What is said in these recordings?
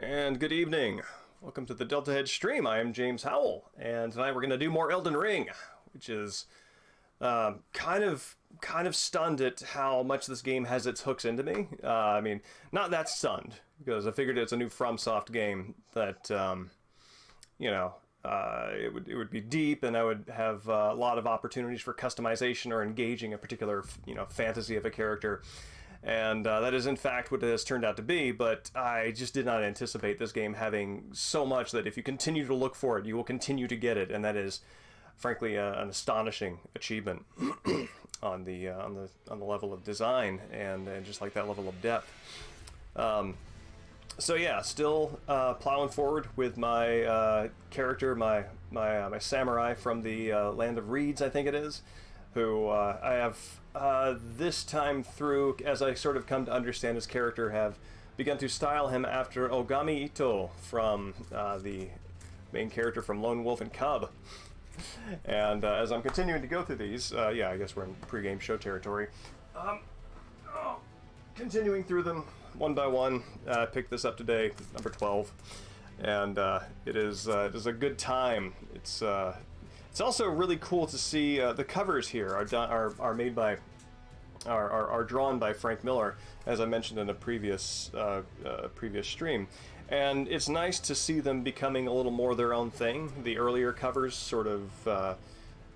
And good evening. Welcome to the Deltahead stream. I am James Howell, and tonight we're going to do more Elden Ring, which is kind of stunned at how much this game has its hooks into me. I mean, not that stunned, because I figured it's a new FromSoft game that, it would be deep, and I would have a lot of opportunities for customization or engaging a particular, fantasy of a character. And that is in fact what it has turned out to be, but I just did not anticipate this game having so much that if you continue to look for it, you will continue to get it, and that is, frankly, an astonishing achievement on the level of design and just like that level of depth. So yeah, still plowing forward with my character, my samurai from the Land of Reeds, I think it is, who I have this time through, as I sort of come to understand his character, have begun to style him after Ogami Ito from the main character from Lone Wolf and Cub. And as I'm continuing to go through these, yeah, I guess we're in pre-game show territory. Continuing through them one by one. Picked this up today, number 12, and it is a good time. It's also really cool to see the covers here are made by are drawn by Frank Miller, as I mentioned in a previous stream, and it's nice to see them becoming a little more their own thing. The earlier covers sort of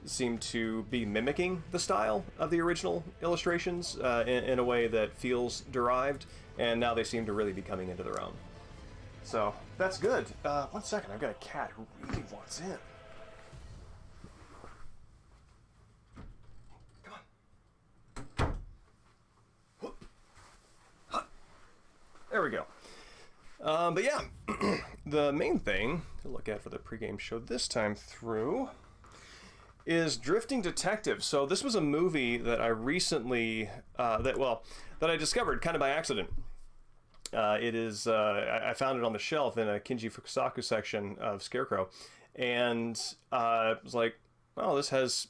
seem to be mimicking the style of the original illustrations in a way that feels derived, and now they seem to really be coming into their own. So that's good. 1 second, I've got a cat who really wants in. There we go. But yeah, the main thing to look at for the pregame show this time through is Drifting Detective. So this was a movie that I recently, that I discovered kind of by accident. It is, I found it on the shelf in a Kinji Fukusaku section of Scarecrow, and it was like, oh, this has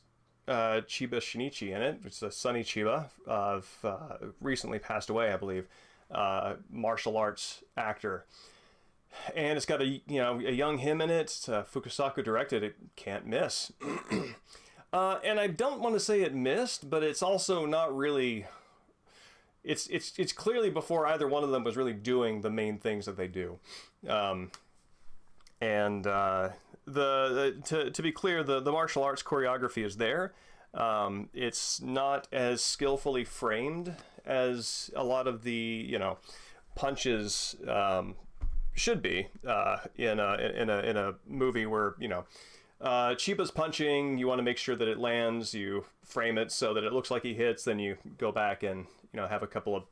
Chiba Shinichi in it. It's a Sonny Chiba, recently passed away, I believe. Martial arts actor, and it's got a young him in it. Fukusaku directed it. Can't miss. And I don't want to say it missed, but it's also not really. It's clearly before either one of them was really doing the main things that they do. To be clear, the martial arts choreography is there. It's not as skillfully framed as a lot of the punches should be in a movie where Chiba's punching. You want to make sure that it lands. You frame it so that it looks like he hits. Then you go back and have a couple of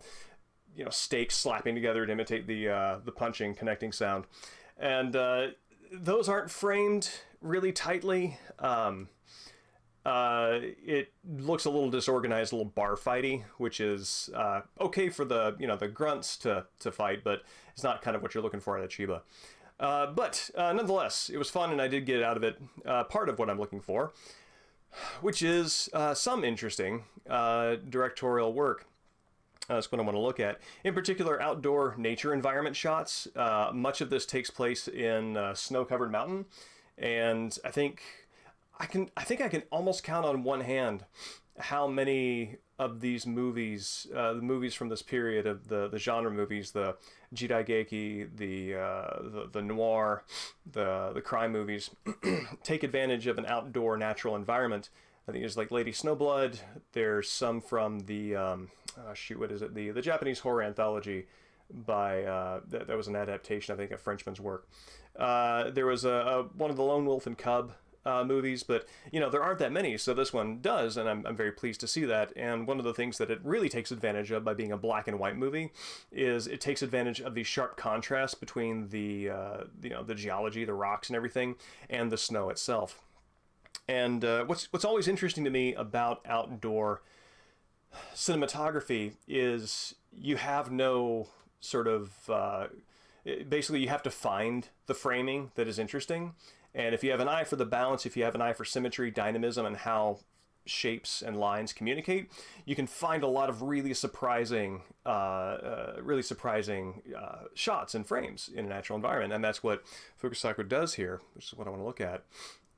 stakes slapping together to imitate the punching connecting sound, and those aren't framed really tightly. It looks a little disorganized, a little bar fighty, which is okay for the grunts to fight, but it's not kind of what you're looking for out of Chiba. But nonetheless, it was fun, and I did get out of it part of what I'm looking for, which is some interesting directorial work. That's what I want to look at. In particular, outdoor nature environment shots. Much of this takes place in snow-covered mountain, and I think I can almost count on one hand how many of these movies, the movies from this period of the genre movies, the Jidaigeki, the noir, the crime movies, take advantage of an outdoor natural environment. I think there's like Lady Snowblood. There's some from the the Japanese horror anthology by that was an adaptation, I think, of Frenchman's work. There was one of the Lone Wolf and Cub movies, but there aren't that many, so this one does, and I'm very pleased to see that. And one of the things that it really takes advantage of by being a black and white movie is it takes advantage of the sharp contrast between the the geology, the rocks and everything, and the snow itself. And what's always interesting to me about outdoor cinematography is you have no sort of basically you have to find the framing that is interesting. And if you have an eye for the balance, if you have an eye for symmetry, dynamism, and how shapes and lines communicate, you can find a lot of really surprising shots and frames in a natural environment, and that's what Fukusaku does here, which is what I want to look at.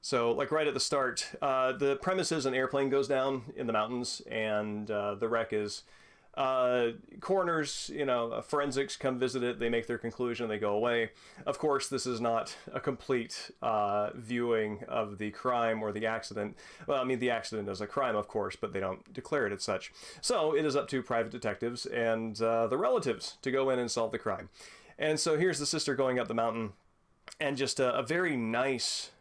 So, like right at the start, the premise is an airplane goes down in the mountains, and the wreck is coroners, forensics come visit it, they make their conclusion, they go away. Of course, this is not a complete viewing of the crime or the accident. Well, I mean, the accident is a crime, of course, but they don't declare it as such. So it is up to private detectives and the relatives to go in and solve the crime. And so here's the sister going up the mountain, and just a very nice,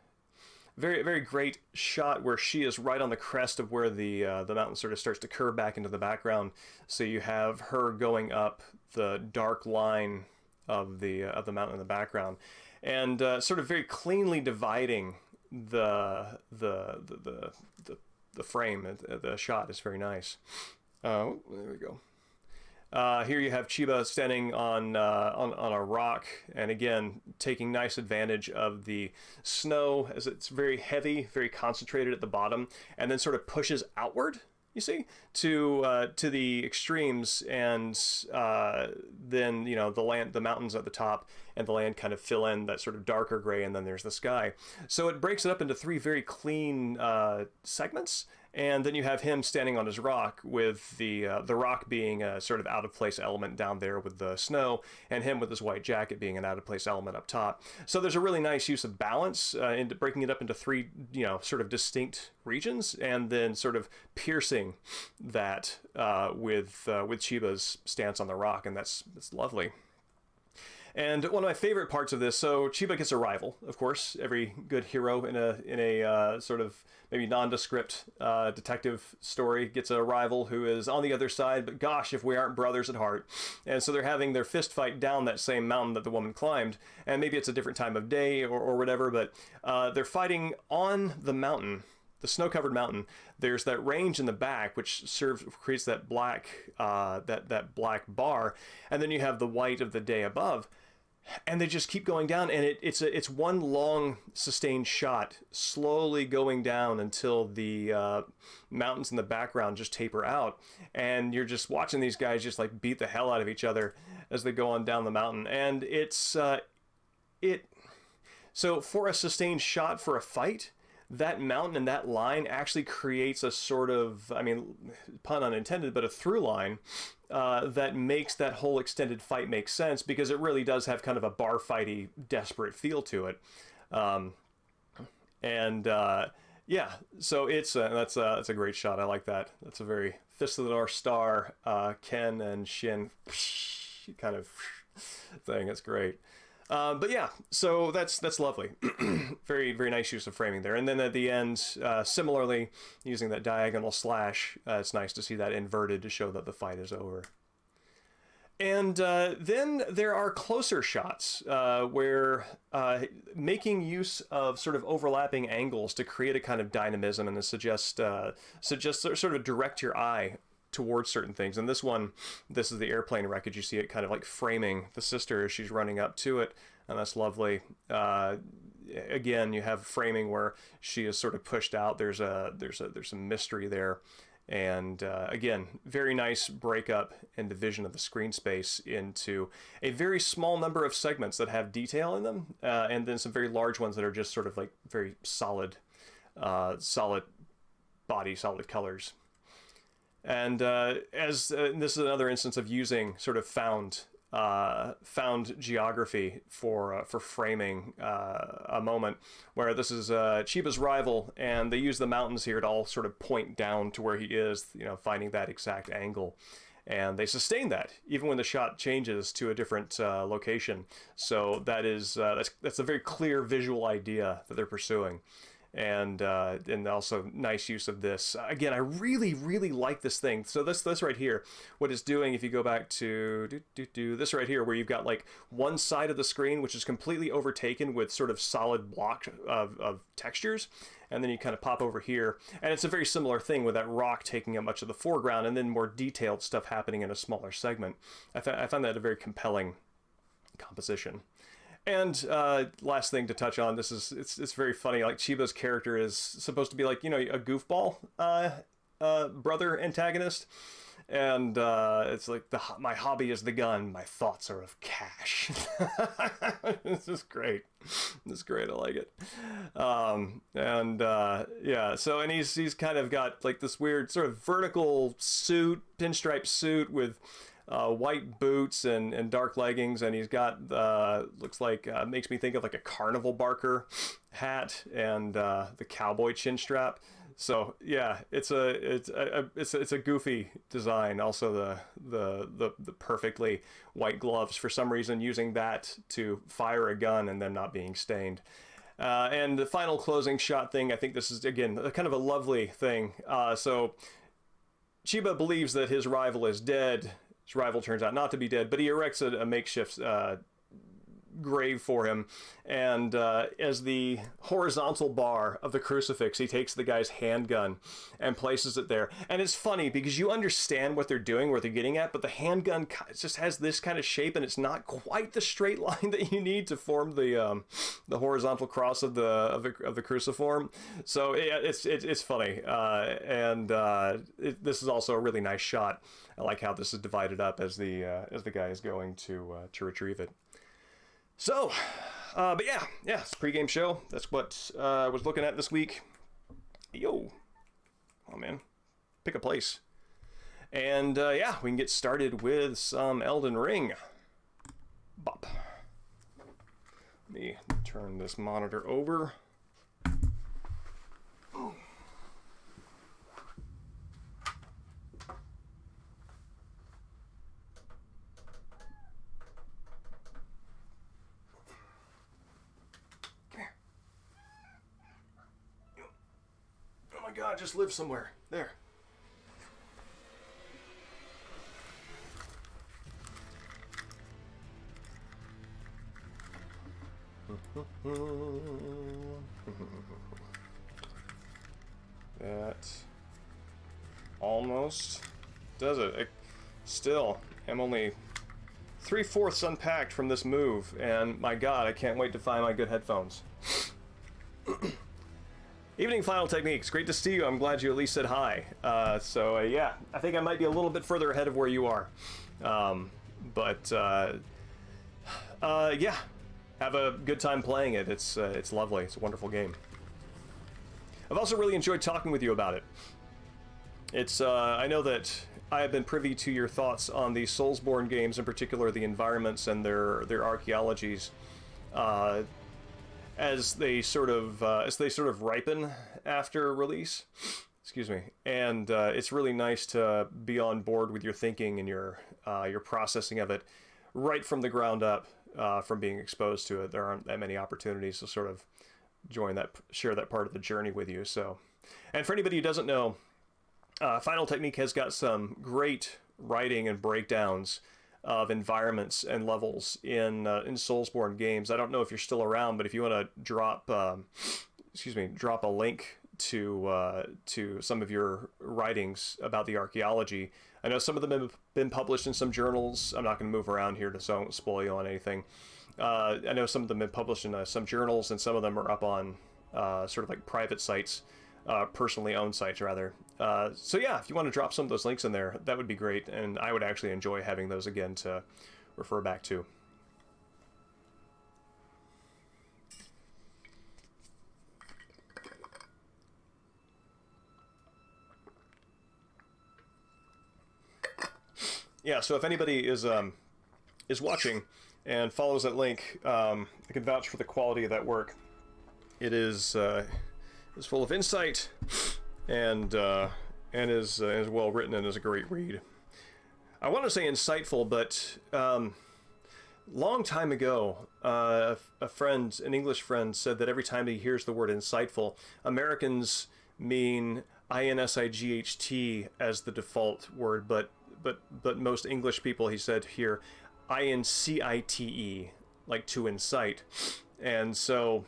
very, very great shot where she is right on the crest of where the mountain sort of starts to curve back into the background. So you have her going up the dark line of the mountain in the background, and sort of very cleanly dividing the frame. The shot is very nice. Oh, there we go. Here you have Chiba standing on a rock, and again taking nice advantage of the snow as it's very heavy, very concentrated at the bottom, and then sort of pushes outward. You see, to the extremes, and then the mountains at the top and the land kind of fill in that sort of darker gray, and then there's the sky. So it breaks it up into three very clean segments. And then you have him standing on his rock, with the rock being a sort of out of place element down there with the snow, and him with his white jacket being an out of place element up top. So there's a really nice use of balance into breaking it up into three, sort of distinct regions, and then sort of piercing that with Chiba's stance on the rock, and that's lovely. And one of my favorite parts of this, so Chiba gets a rival, of course. Every good hero in a sort of maybe nondescript detective story gets a rival who is on the other side, but gosh, if we aren't brothers at heart. And so they're having their fist fight down that same mountain that the woman climbed, and maybe it's a different time of day or whatever, but they're fighting on the mountain, the snow-covered mountain. There's that range in the back which creates that black that black bar, and then you have the white of the day above. And they just keep going down, and it's one long sustained shot, slowly going down until the mountains in the background just taper out, and you're just watching these guys just like beat the hell out of each other as they go on down the mountain. And so for a sustained shot for a fight, that mountain and that line actually creates a sort of, I mean, pun unintended, but a through line that makes that whole extended fight make sense, because it really does have kind of a bar fighty, desperate feel to it. Yeah, so that's a great shot. I like that. That's a very Fist of the North Star, Ken and Shin kind of thing. It's great. But yeah, so that's lovely. Very, very nice use of framing there. And then at the end, similarly, using that diagonal slash, it's nice to see that inverted to show that the fight is over. And then there are closer shots where making use of sort of overlapping angles to create a kind of dynamism and to suggest sort of direct your eye towards certain things. And this is the airplane wreckage. You see it kind of like framing the sister as she's running up to it, and that's lovely. Again, you have framing where she is sort of pushed out. There's some mystery there, and again, very nice breakup and division of the screen space into a very small number of segments that have detail in them, and then some very large ones that are just sort of like very solid body, solid colors. And this is another instance of using sort of found geography for framing a moment, where this is Chiba's rival, and they use the mountains here to all sort of point down to where he is, finding that exact angle. And they sustain that even when the shot changes to a different location. So that's a very clear visual idea that they're pursuing. And also nice use of this. Again, I really, really like this thing. So this right here, what it's doing, if you go back to this right here, where you've got like one side of the screen which is completely overtaken with sort of solid block of textures, and then you kind of pop over here, and it's a very similar thing with that rock taking up much of the foreground, and then more detailed stuff happening in a smaller segment. I found that a very compelling composition. And last thing to touch on, it's very funny. Like Chiba's character is supposed to be like, you know, a goofball brother antagonist, and it's like my hobby is the gun, my thoughts are of cash. This is great. It's great. I like it. Yeah. So and he's kind of got like this weird sort of vertical suit, pinstripe suit with white boots and dark leggings, and he's got looks like makes me think of like a carnival barker hat and the cowboy chin strap. So yeah, it's a goofy design. Also the perfectly white gloves, for some reason using that to fire a gun and then not being stained. And the final closing shot thing, I think this is again kind of a lovely thing. So Chiba believes that his rival is dead. His rival turns out not to be dead, but he erects a makeshift grave for him, and as the horizontal bar of the crucifix, he takes the guy's handgun and places it there. And it's funny because you understand what they're doing, what they're getting at, but the handgun just has this kind of shape, and it's not quite the straight line that you need to form the horizontal cross of the cruciform. So it's funny, this is also a really nice shot. I like how this is divided up as the guy is going to retrieve it. So, but yeah, it's a pregame show. That's what I was looking at this week. Yo, oh man, pick a place. And yeah, we can get started with some Elden Ring. Bop. Let me turn this monitor over. God, just live somewhere. There. That almost does it. I still am only 3/4 unpacked from this move, and my God, I can't wait to find my good headphones. Evening, Final Techniques. Great to see you. I'm glad you at least said hi. Yeah, I think I might be a little bit further ahead of where you are. Yeah, have a good time playing it. It's lovely. It's a wonderful game. I've also really enjoyed talking with you about it. I know that I have been privy to your thoughts on the Soulsborne games, in particular the environments and their archaeologies. As they sort of ripen after release, excuse me, and it's really nice to be on board with your thinking and your processing of it right from the ground up, from being exposed to it. There aren't that many opportunities to sort of share that part of the journey with you. So, and for anybody who doesn't know, Final Technique has got some great writing and breakdowns of environments and levels in Soulsborne games. I don't know if you're still around, but if you want to drop a link to some of your writings about the archaeology. I know some of them have been published in some journals. I'm not going to move around here so I won't spoil you on anything. I know some of them have been published in some journals, and some of them are up on sort of like private sites, personally owned sites rather. So yeah, if you want to drop some of those links in there, that would be great, and I would actually enjoy having those again to refer back to. Yeah, so if anybody is watching and follows that link, I can vouch for the quality of that work. It is full of insight and is well written and is a great read. I want to say insightful, but long time ago, an English friend said that every time he hears the word insightful, Americans mean INSIGHT as the default word, but most English people, he said here, INCITE, like to incite. And so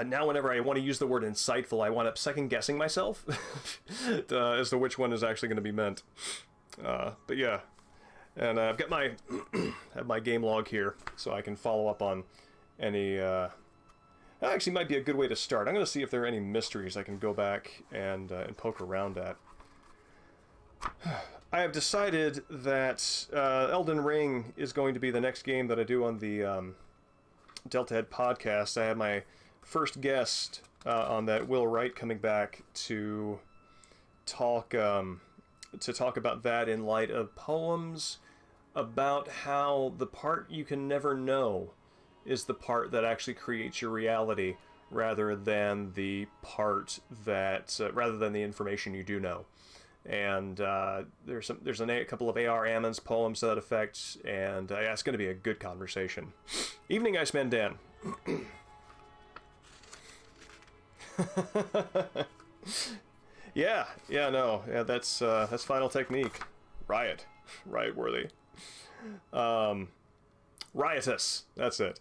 now whenever I want to use the word insightful, I wind up second guessing myself as to which one is actually going to be meant. But yeah, And I've got my have my game log here, so I can follow up on any. That actually might be a good way to start. I'm going to see if there are any mysteries I can go back and poke around at. I have decided that Elden Ring is going to be the next game that I do on the Deltahead podcast. I have my first guest on that, Will Wright, coming back to talk about that in light of poems about how the part you can never know is the part that actually creates your reality, rather than the part that rather than the information you do know. And there's a couple of A.R. Ammon's poems to that effect, and it's going to be a good conversation. Evening, Iceman Dan. Yeah, that's Final Technique. Riot worthy. Riotous, that's it.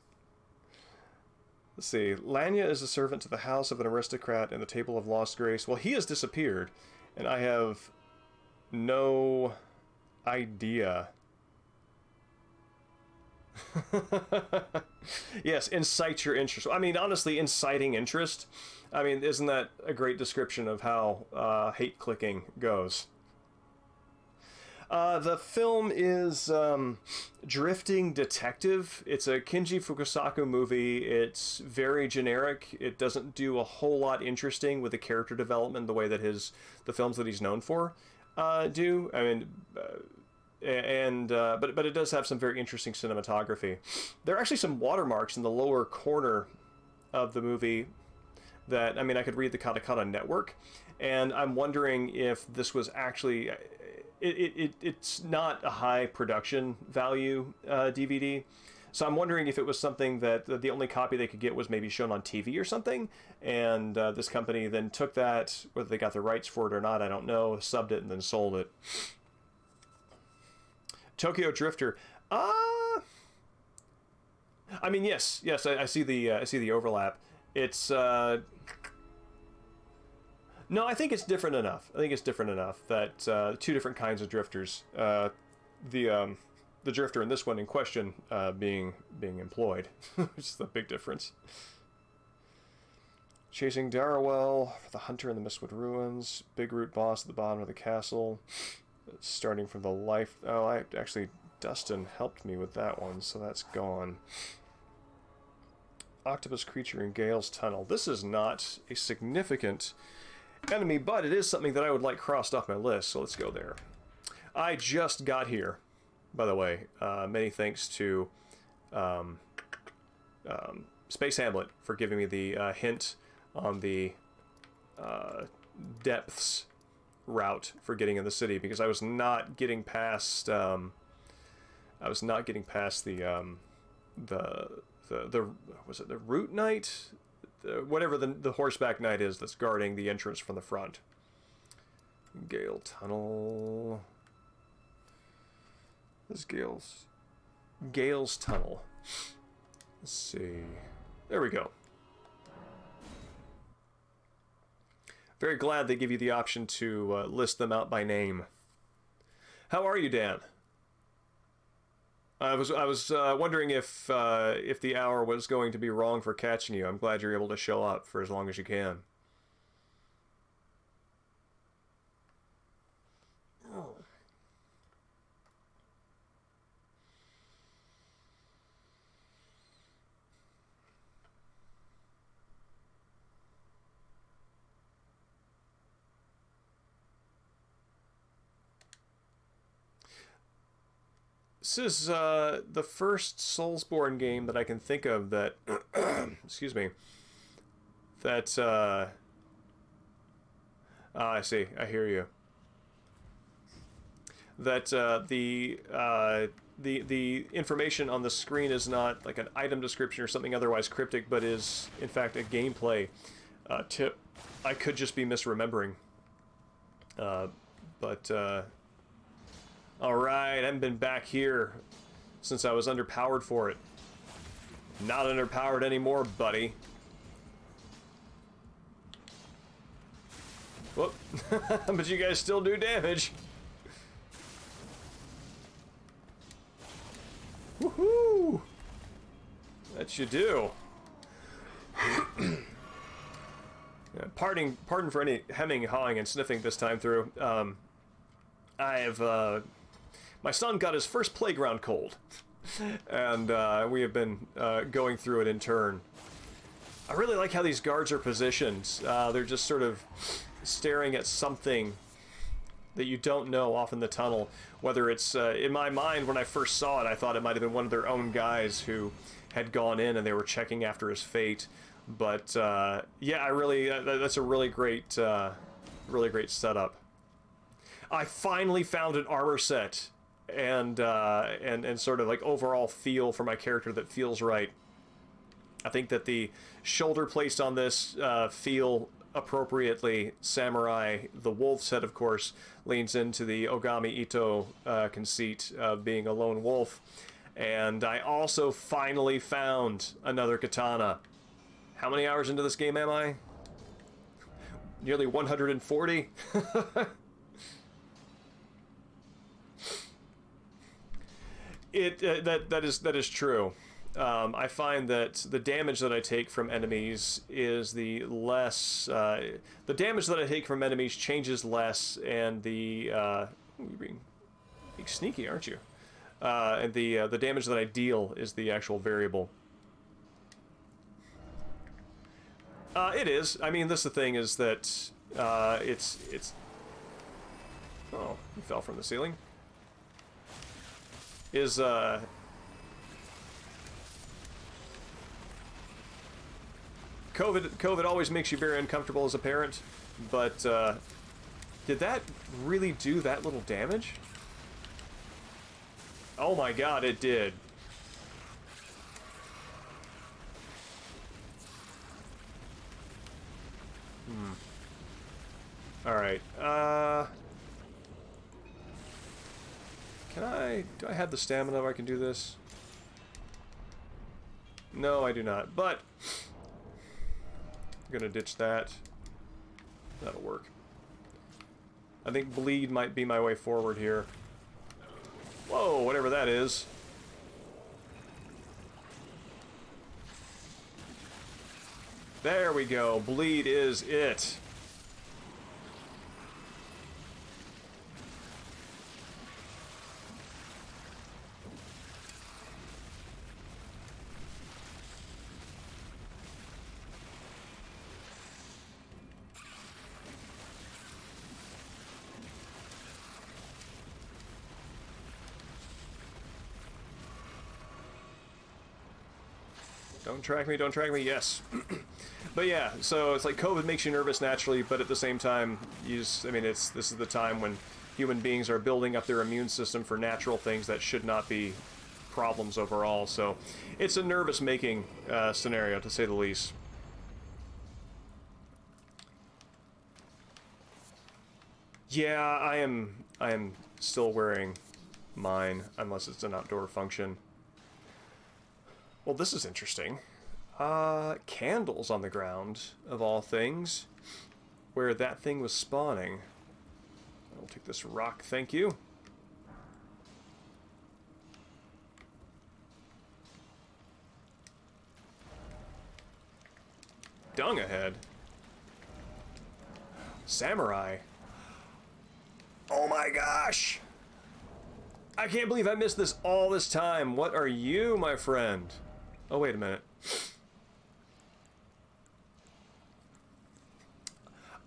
Let's see. Lanya is a servant to the house of an aristocrat in the Table of Lost Grace. Well, he has disappeared, and I have no idea. Yes, incite your interest. I mean, honestly, inciting interest. I mean, isn't that a great description of how hate clicking goes? The film is Drifting Detective. It's a Kinji Fukasaku movie. It's very generic. It doesn't do a whole lot interesting with the character development the way that the films that he's known for do. I mean, but it does have some very interesting cinematography. There are actually some watermarks in the lower corner of the movie that, I mean, I could read the Katakana Network, and I'm wondering if this was actually... It's not a high production value DVD, so I'm wondering if it was something that the only copy they could get was maybe shown on TV or something, and this company then took that, whether they got the rights for it or not, I don't know, subbed it and then sold it. Tokyo Drifter. I mean, yes, I see the overlap. It's no, I think it's different enough. I think it's different enough that two different kinds of drifters. The drifter in this one in question being employed, which is the big difference. Chasing Darrowell, the hunter in the Mistwood Ruins, Big Root boss at the bottom of the castle, starting from the life... Oh, actually, Dustin helped me with that one, so that's gone. Octopus creature in Gale's Tunnel. This is not a significant enemy, but it is something that I would like crossed off my list, so let's go there. I just got here, by the way. Many thanks to Space Hamlet for giving me the hint on the depths route for getting in the city, because I was not getting past the was it the Root Knight? Whatever the horseback knight is that's guarding the entrance from the front. Gale Tunnel. This is Gale's Tunnel. Let's see. There we go. Very glad they give you the option to list them out by name. How are you, Dan? I was wondering if the hour was going to be wrong for catching you. I'm glad you're able to show up for as long as you can. This is the first Soulsborne game that I can think of that, excuse me, that, I see, I hear you. That the information on the screen is not like an item description or something otherwise cryptic, but is, in fact, a gameplay tip. I could just be misremembering. Alright, I haven't been back here since I was underpowered for it. Not underpowered anymore, buddy. Whoop. But you guys still do damage. That you do. Yeah, pardon for any hemming, hawing, and sniffing this time through. I have, my son got his first playground cold, and we have been going through it in turn. I really like how these guards are positioned. They're just sort of staring at something that you don't know off in the tunnel. Whether it's, in my mind, when I first saw it, I thought it might have been one of their own guys who had gone in and they were checking after his fate. But yeah, I really that's a really great setup. I finally found an armor set and sort of like overall feel for my character that feels right. I think that the shoulder placed on this feel appropriately samurai. The wolf set, of course, leans into the Ogami Ito conceit of being a lone wolf. And I also finally found another katana. How many hours into this game am I? Nearly 140? That is true. I find that the damage that I take from enemies is the less... the damage that I take from enemies changes less, and the... you're being sneaky, aren't you? And the damage that I deal is the actual variable. It is. I mean, the thing is that it's... Oh, you fell from the ceiling. COVID always makes you very uncomfortable as a parent, but did that really do that little damage? Oh my god, it did. Alright, do I have the stamina where I can do this? No, I do not, but I'm gonna ditch that. That'll work. I think bleed might be my way forward here. Whoa, whatever that is. There we go. Bleed is it. Don't track me, yes. But yeah, so it's like COVID makes you nervous naturally, but at the same time, this is the time when human beings are building up their immune system for natural things that should not be problems overall, so it's a nervous-making scenario, to say the least. Yeah, I am still wearing mine, unless it's an outdoor function. Well, this is interesting. Candles on the ground, of all things, where that thing was spawning. I'll take this rock, thank you. Dung ahead. Samurai. Oh my gosh! I can't believe I missed this all this time. What are you, my friend? Oh, wait a minute.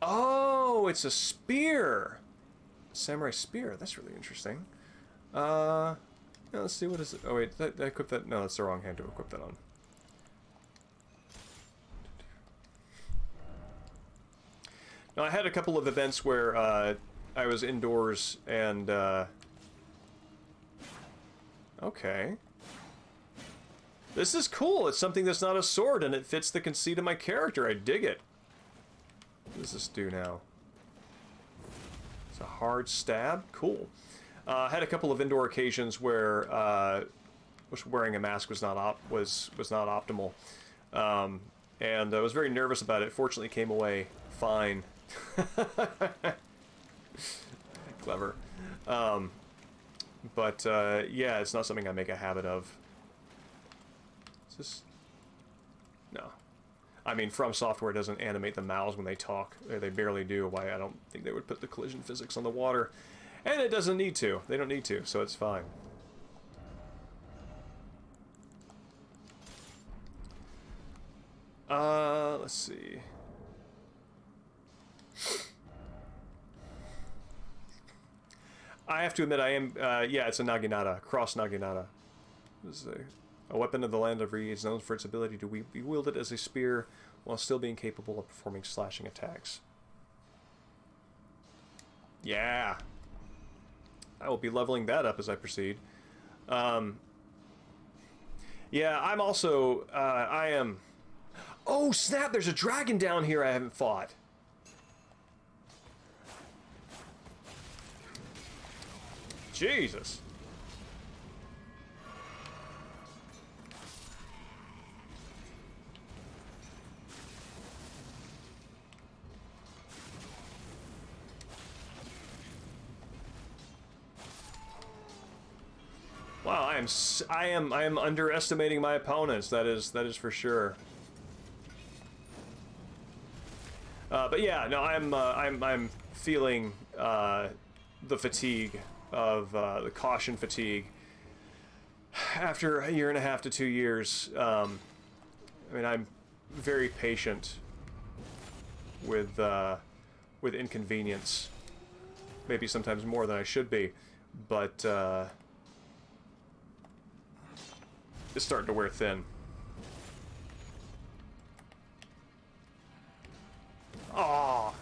Oh, it's a spear. Samurai spear. That's really interesting. Yeah, let's see, what is it? Oh, wait, I equipped that. No, that's the wrong hand to equip that on. Now, I had a couple of events where I was indoors and... Okay. This is cool. It's something that's not a sword, and it fits the conceit of my character. I dig it. What does this do now? It's a hard stab. Cool. I had a couple of indoor occasions where wearing a mask was not optimal, and I was very nervous about it. Fortunately, it came away fine. Clever. But yeah, it's not something I make a habit of. Is this... No. I mean, From Software doesn't animate the mouths when they talk. They barely do. Why, I don't think they would put the collision physics on the water. And it doesn't need to. They don't need to, so it's fine. Let's see. I have to admit, I am, yeah, it's a Naginata, cross Naginata. This is a weapon of the Land of Reeds, known for its ability to be wielded as a spear while still being capable of performing slashing attacks. Yeah. I will be leveling that up as I proceed. Yeah, I'm also, I am... Oh, snap! There's a dragon down here I haven't fought. Jesus. Wow, I am underestimating my opponents. That is for sure. But yeah, no, I'm feeling the fatigue of the caution fatigue after a year and a half to 2 years. I mean, I'm very patient with inconvenience, maybe sometimes more than I should be, but it's starting to wear thin. Aww.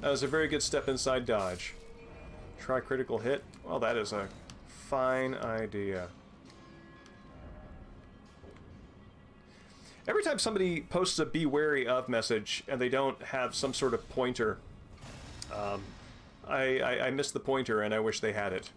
That was a very good step inside dodge. Try critical hit. Well, that is a fine idea. Every time somebody posts a "be wary of" message and they don't have some sort of pointer, I miss the pointer and I wish they had it.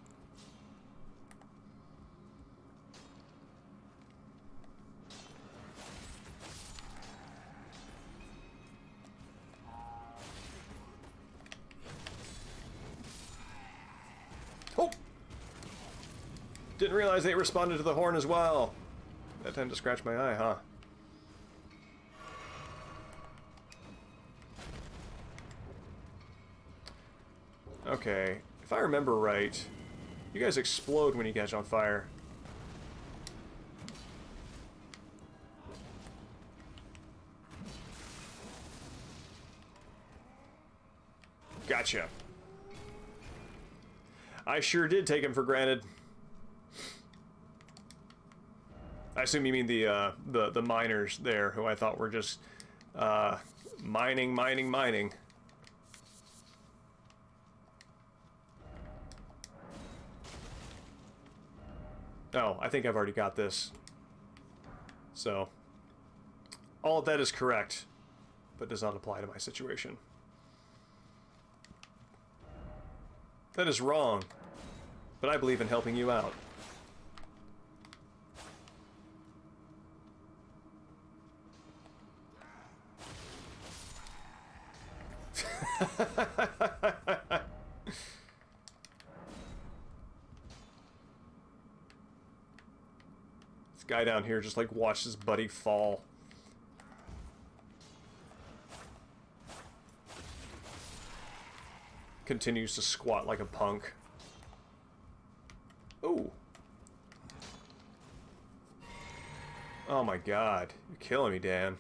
Oh! Didn't realize they responded to the horn as well. That time to scratch my eye, huh? Okay, if I remember right, you guys explode when you catch on fire. Gotcha. I sure did take him for granted. I assume you mean the miners there, who I thought were just mining. Oh, I think I've already got this. So, all of that is correct, but does not apply to my situation. That is wrong, but I believe in helping you out. This guy down here just like watched his buddy fall. Continues to squat like a punk. Ooh. Oh my god. You're killing me, Dan.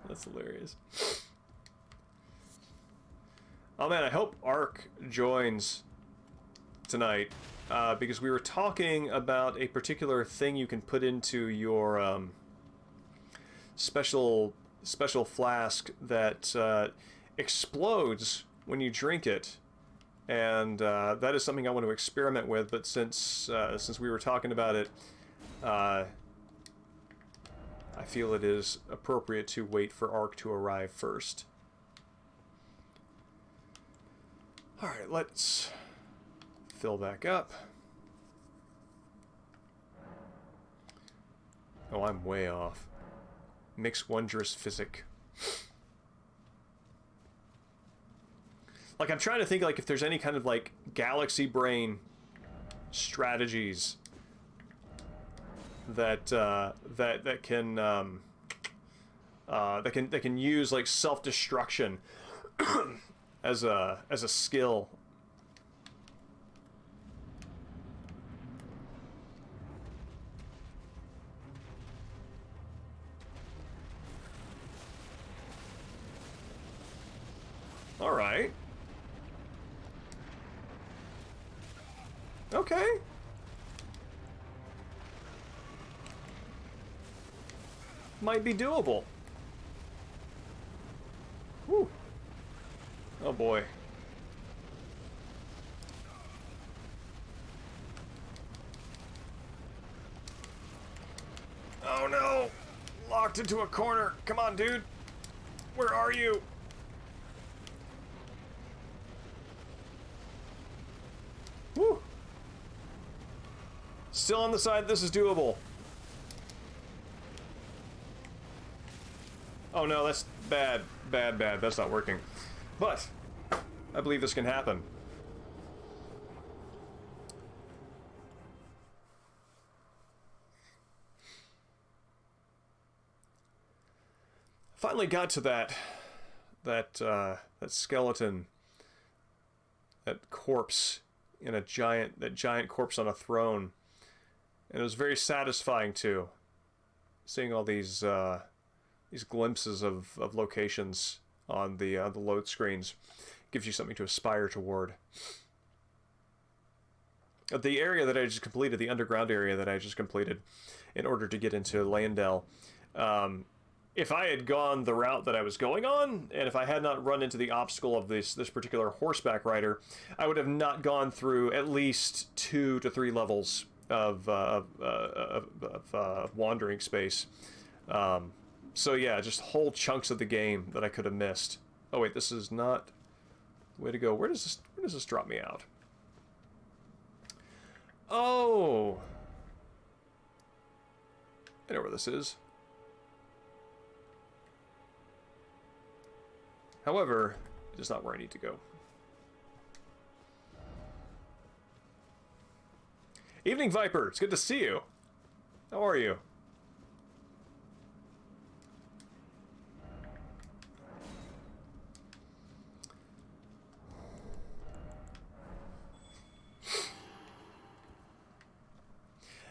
That's hilarious. Oh man, I hope Ark joins tonight, because we were talking about a particular thing you can put into your special flask that explodes when you drink it, and that is something I want to experiment with. But since we were talking about it, I feel it is appropriate to wait for Ark to arrive first. Alright, let's fill back up. Oh, I'm way off. Mix wondrous physic. Like, I'm trying to think, like, if there's any kind of, like, galaxy brain strategies that, that can use, like, self-destruction as a skill. All right. Okay. Might be doable. Whew. Oh boy. Oh no! Locked into a corner. Come on, dude. Where are you? Woo! Still on the side, this is doable. Oh no, that's bad. Bad, bad. That's not working. But, I believe this can happen. Finally got to that skeleton, that corpse in a giant corpse on a throne, and it was very satisfying too, seeing all these glimpses of locations on the load screens. Gives you something to aspire toward. The area that I just completed, the underground area that I just completed, in order to get into Landell. If I had gone the route that I was going on, and if I had not run into the obstacle of this particular horseback rider, I would have not gone through at least 2 to 3 levels of wandering space. So yeah, just whole chunks of the game that I could have missed. Oh wait, this is not the way to go. Where does this drop me out? Oh, I know where this is. However, it is not where I need to go. Evening, Viper. It's good to see you. How are you?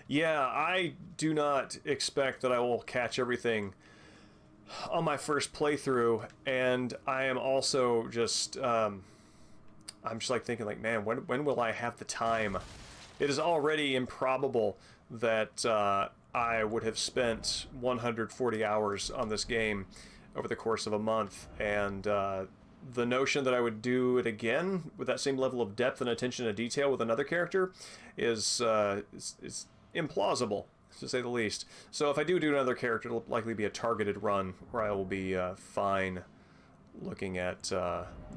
Yeah, I do not expect that I will catch everything on my first playthrough, and I am also just I'm just like thinking like, man, when will I have the time? It is already improbable that I would have spent 140 hours on this game over the course of a month, and the notion that I would do it again with that same level of depth and attention to detail with another character is implausible, to say the least. So if I do another character, it'll likely be a targeted run where I will be fine looking at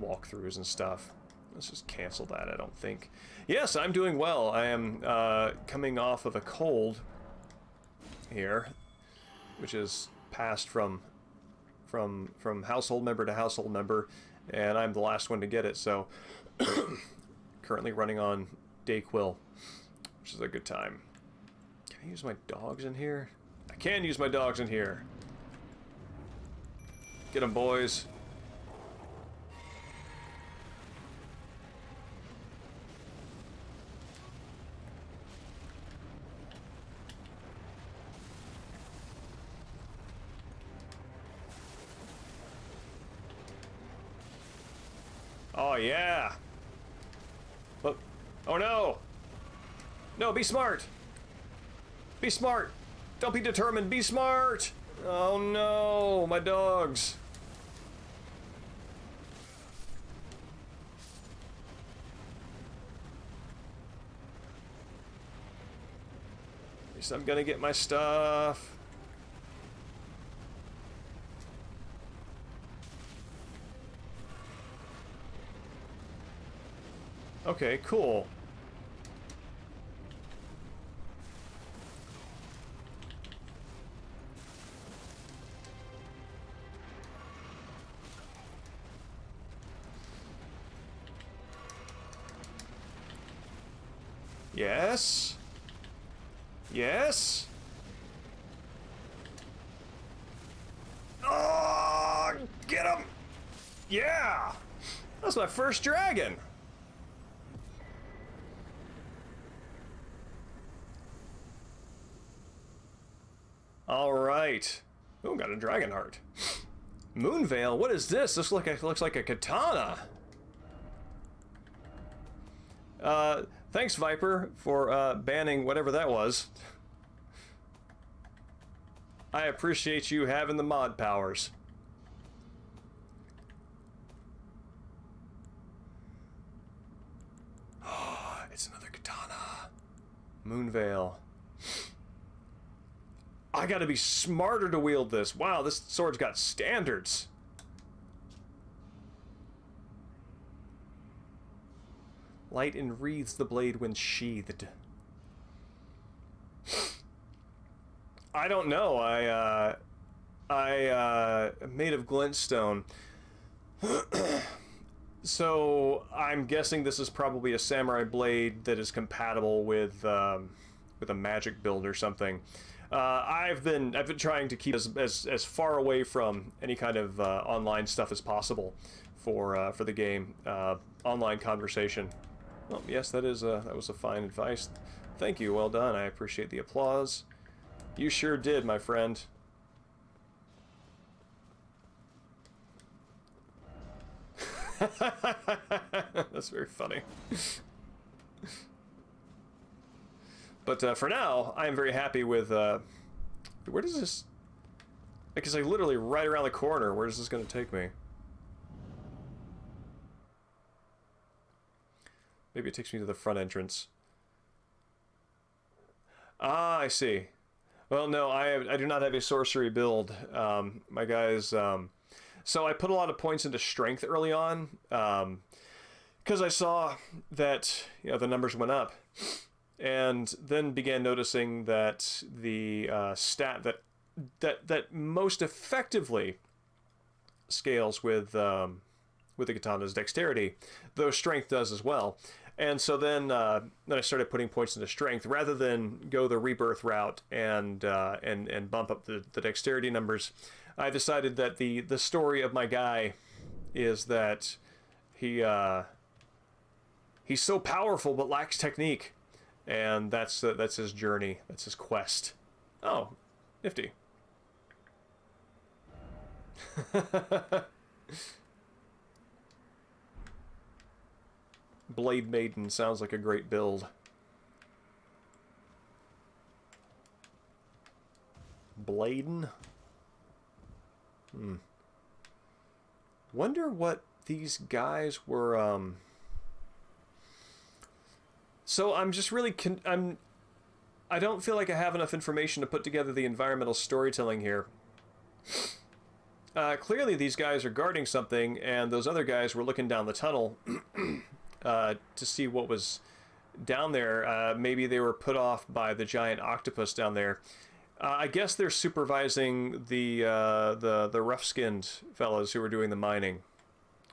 walkthroughs and stuff. Let's just cancel that, I don't think. Yes, I'm doing well. I am coming off of a cold here, which is passed from household member to household member, and I'm the last one to get it, so currently running on Dayquil, which is a good time. Can I use my dogs in here? I can use my dogs in here. Get them, boys. Oh, yeah. Look. Oh, no. No, be smart. Be smart. Don't be determined. Be smart. Oh, no. My dogs. At least I'm gonna get my stuff. Okay, cool. Yes. Yes. Oh, get him. Yeah. That's my first dragon. All right. Oh, got a dragon heart. Moonveil, what is this? This looks like a katana. Thanks, Viper, for banning whatever that was. I appreciate you having the mod powers. Oh, it's another katana. Moonveil. I gotta be smarter to wield this. Wow, this sword's got standards. Light enwreathes the blade when sheathed. I don't know. I made of glintstone. So I'm guessing this is probably a samurai blade that is compatible with a magic build or something. I've been trying to keep as far away from any kind of online stuff as possible for the game. Online conversation. Well, yes, that was a fine advice. Thank you. Well done. I appreciate the applause. You sure did, my friend. That's very funny. But for now, I am very happy with... where does this... Because like literally right around the corner. Where is this going to take me? Maybe it takes me to the front entrance. Ah, I see. Well, no, I do not have a sorcery build. My guys... so I put a lot of points into strength early on. Because I saw that the numbers went up. And then began noticing that the stat that most effectively scales with the katana's dexterity, though strength does as well. And so then I started putting points into strength rather than go the rebirth route and bump up the dexterity numbers. I decided that the story of my guy is that he's so powerful but lacks technique. And that's his journey. That's his quest. Oh, nifty. Blade Maiden sounds like a great build. Bladen? Wonder what these guys were, So I'm just really... I don't feel like I have enough information to put together the environmental storytelling here. Clearly these guys are guarding something, and those other guys were looking down the tunnel to see what was down there. Maybe they were put off by the giant octopus down there. I guess they're supervising the rough-skinned fellas who are doing the mining.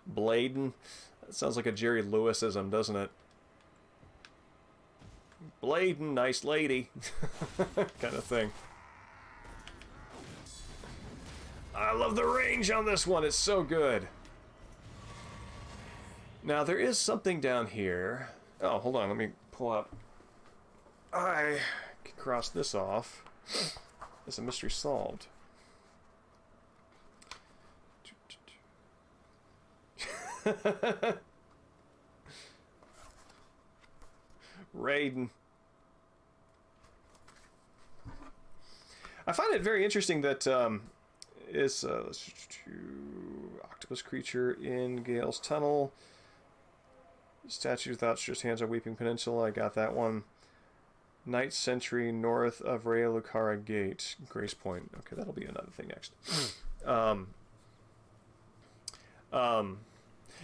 Bladen? That sounds like a Jerry Lewisism, doesn't it? Bladen, nice lady. Kind of thing. I love the range on this one. It's so good. Now, there is something down here. Oh, hold on. Let me pull up. I can cross this off. It's a mystery solved. Raiden. I find it very interesting that octopus creature in Gale's tunnel. Statue with outstretched hands on Weeping Peninsula. I got that one. Night Sentry north of Raya Lucara Gate. Grace Point. Okay, that'll be another thing next.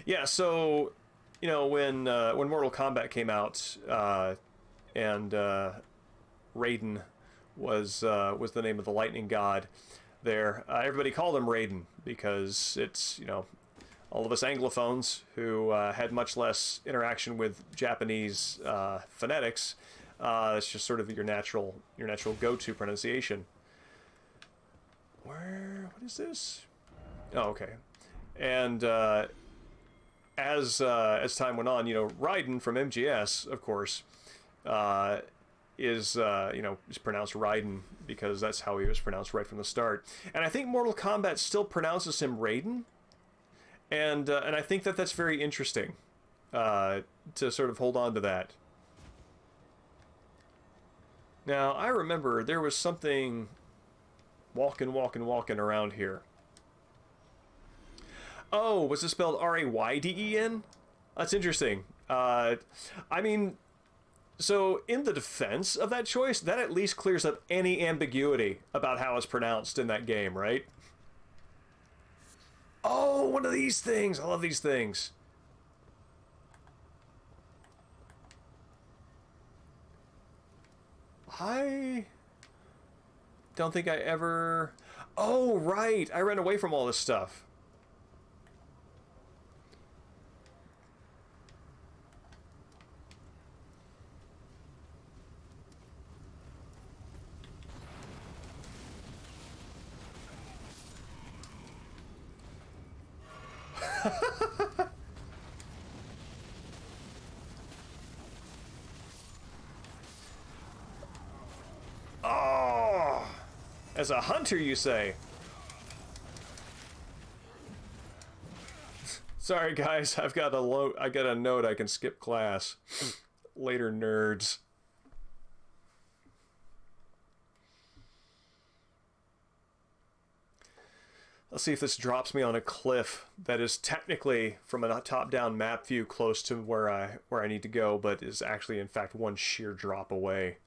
Yeah, so when Mortal Kombat came out, and Raiden was the name of the lightning god there, everybody called him Raiden because it's all of us Anglophones who had much less interaction with Japanese phonetics. It's just sort of your natural go-to pronunciation. What is this? Oh, okay. And as time went on, Raiden from MGS, of course, is pronounced Raiden because that's how he was pronounced right from the start. And I think Mortal Kombat still pronounces him Raiden, and I think that's very interesting to sort of hold on to that. Now I remember there was something walking around here. Oh, was it spelled R-A-Y-D-E-N? That's interesting. I mean, so in the defense of that choice, that at least clears up any ambiguity about how it's pronounced in that game, right? Oh, one of these things! I love these things. I don't think I ever... Oh, right! I ran away from all this stuff. Oh! As a hunter, you say? Sorry, guys. I got a note I can skip class. Later, nerds. Let's see if this drops me on a cliff that is technically, from a top-down map view, close to where I need to go, but is actually, in fact, one sheer drop away.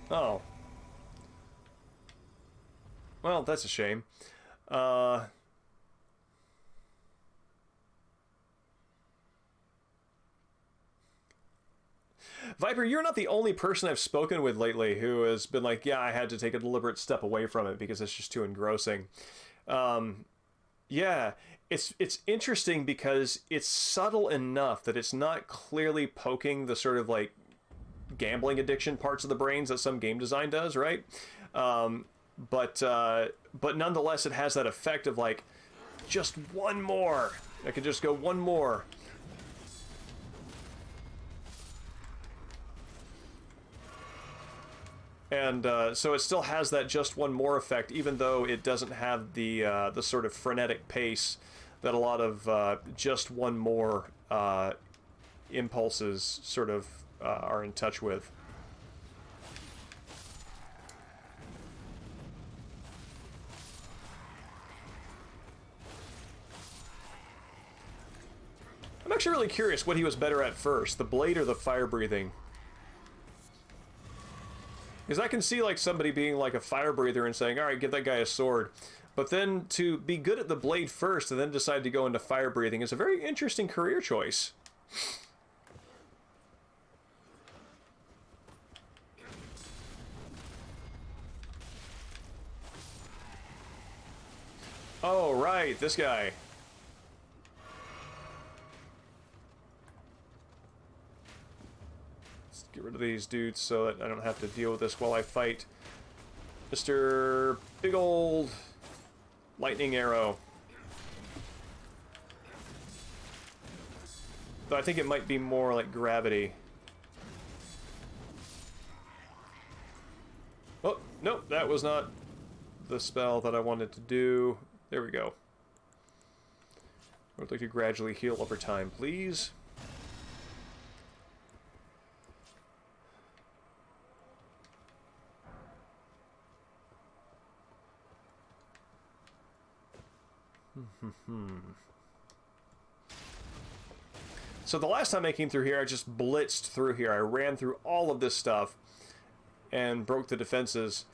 Oh. Well, that's a shame. Viper, you're not the only person I've spoken with lately who has been like, yeah, I had to take a deliberate step away from it because it's just too engrossing. Yeah, it's interesting because it's subtle enough that it's not clearly poking the sort of like gambling addiction parts of the brains that some game design does, right? But nonetheless, it has that effect of like, just one more. I could just go one more. And so it still has that just one more effect, even though it doesn't have the sort of frenetic pace that a lot of just one more impulses sort of are in touch with. I'm actually really curious what he was better at first, the blade or the fire breathing. Because I can see like somebody being like a fire breather and saying, all right, give that guy a sword. But then to be good at the blade first and then decide to go into fire breathing is a very interesting career choice. Oh, right, this guy. Let's get rid of these dudes so that I don't have to deal with this while I fight Mr. Big Old Lightning Arrow. Though I think it might be more like gravity. Oh, nope, that was not the spell that I wanted to do. There we go. I would like to gradually heal over time, please. So the last time I came through here, I just blitzed through here. I ran through all of this stuff and broke the defenses.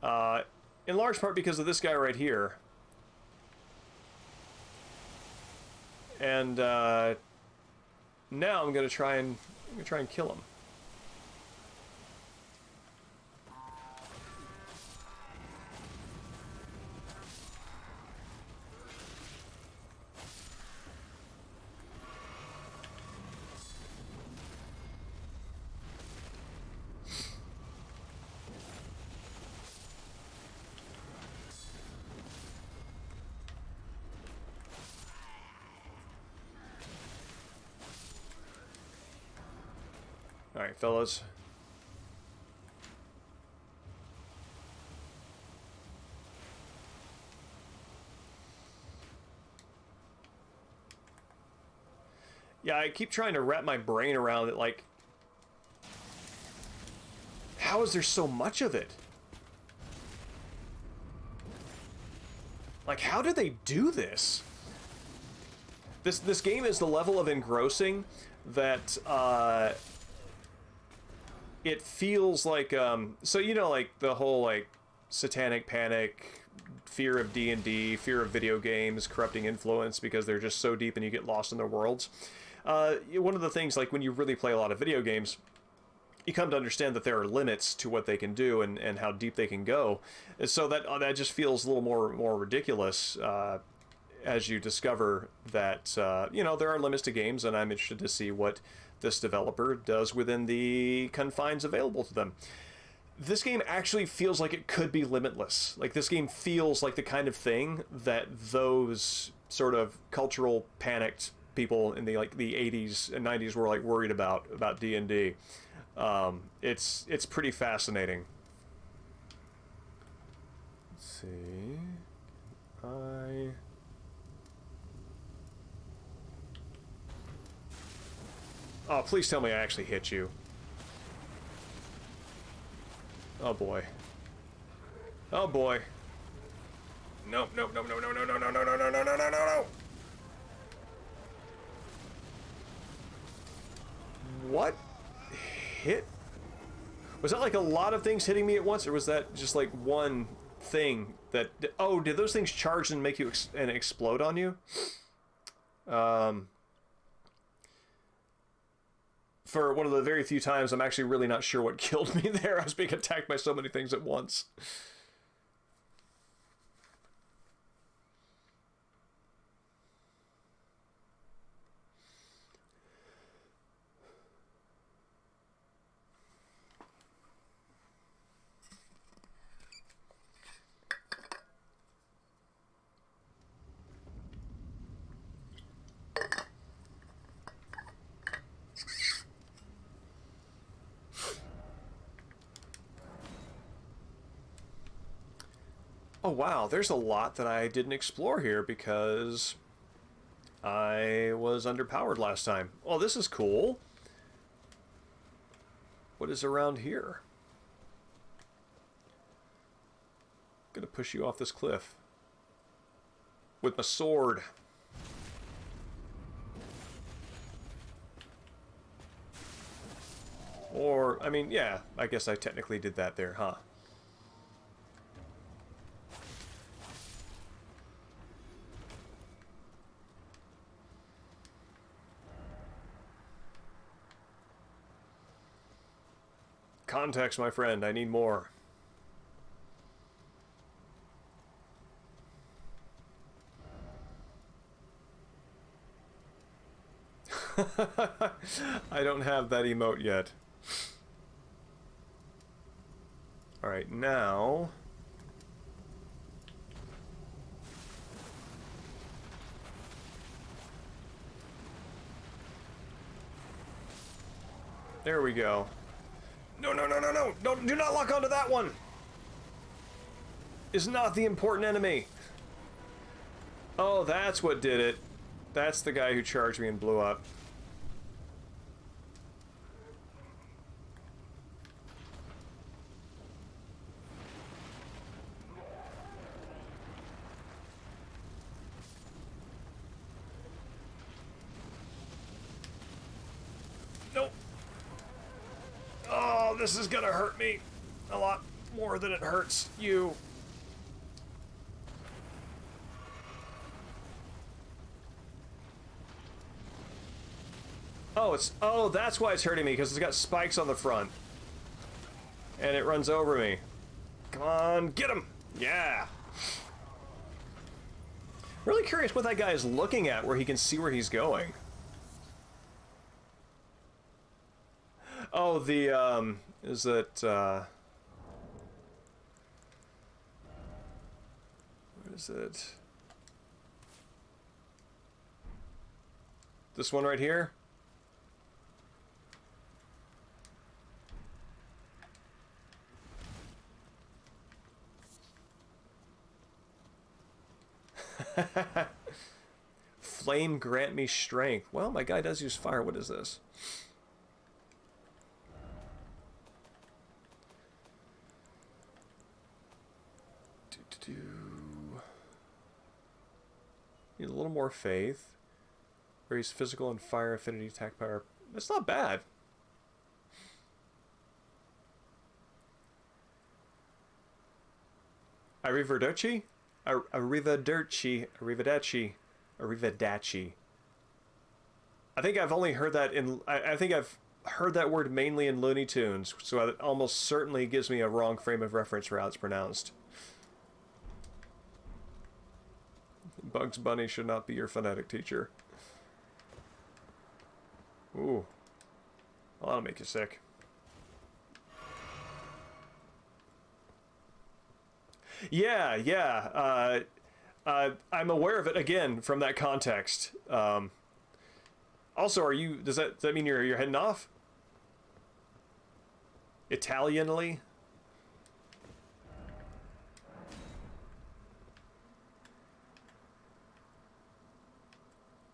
In large part because of this guy right here. And now I'm going to try and I'm gonna try and kill him. All right, fellas. Yeah, I keep trying to wrap my brain around it, like, how is there so much of it? Like, how do they do this? This game is the level of engrossing that, it feels like, so, you know, like, the whole, like, satanic panic, fear of D&D, fear of video games, corrupting influence because they're just so deep and you get lost in their worlds. One of the things, like, when you really play a lot of video games, you come to understand that there are limits to what they can do and how deep they can go. And so that just feels a little more ridiculous as you discover that, you know, there are limits to games, and I'm interested to see what this developer does within the confines available to them. This game actually feels like it could be limitless. Like, this game feels like the kind of thing that those sort of cultural panicked people in the 80s and 90s were like worried about D&D. It's pretty fascinating. Let's see. Oh, please tell me I actually hit you. Oh boy. Oh boy. Nope, nope, nope, no, no, no, no, no, no, no, no, no, no, no, no. What hit? Was that like a lot of things hitting me at once, or was that just like one thing that... Oh, did those things charge and make you and explode on you? For one of the very few times, I'm actually really not sure what killed me there. I was being attacked by so many things at once. Oh wow, there's a lot that I didn't explore here because I was underpowered last time. Oh, this is cool. What is around here? I'm gonna push you off this cliff with my sword. Or, I mean, yeah, I guess I technically did that there, huh? Context, my friend, I need more. I don't have that emote yet. Alright, now... There we go. No, no, no, no, no! Don't, do not lock onto that one! Is not the important enemy. Oh, that's what did it. That's the guy who charged me and blew up. Nope. Oh, this is gonna hurt me a lot more than it hurts you. Oh, that's why it's hurting me, because it's got spikes on the front. And it runs over me. Come on, get him! Yeah! Really curious what that guy is looking at, where he can see where he's going. Oh, is it, what is it? This one right here? Flame grant me strength. Well, my guy does use fire. What is this? Need a little more faith. Raise physical and fire affinity attack power. That's not bad. Arrivederci? Arrivederci. I think I've only heard that in... I think I've heard that word mainly in Looney Tunes, so it almost certainly gives me a wrong frame of reference for how it's pronounced. Bugs Bunny should not be your phonetic teacher. Ooh. Well, that'll make you sick. Yeah, yeah. I'm aware of it, again, from that context. Also, does that mean you're heading off? Italianly?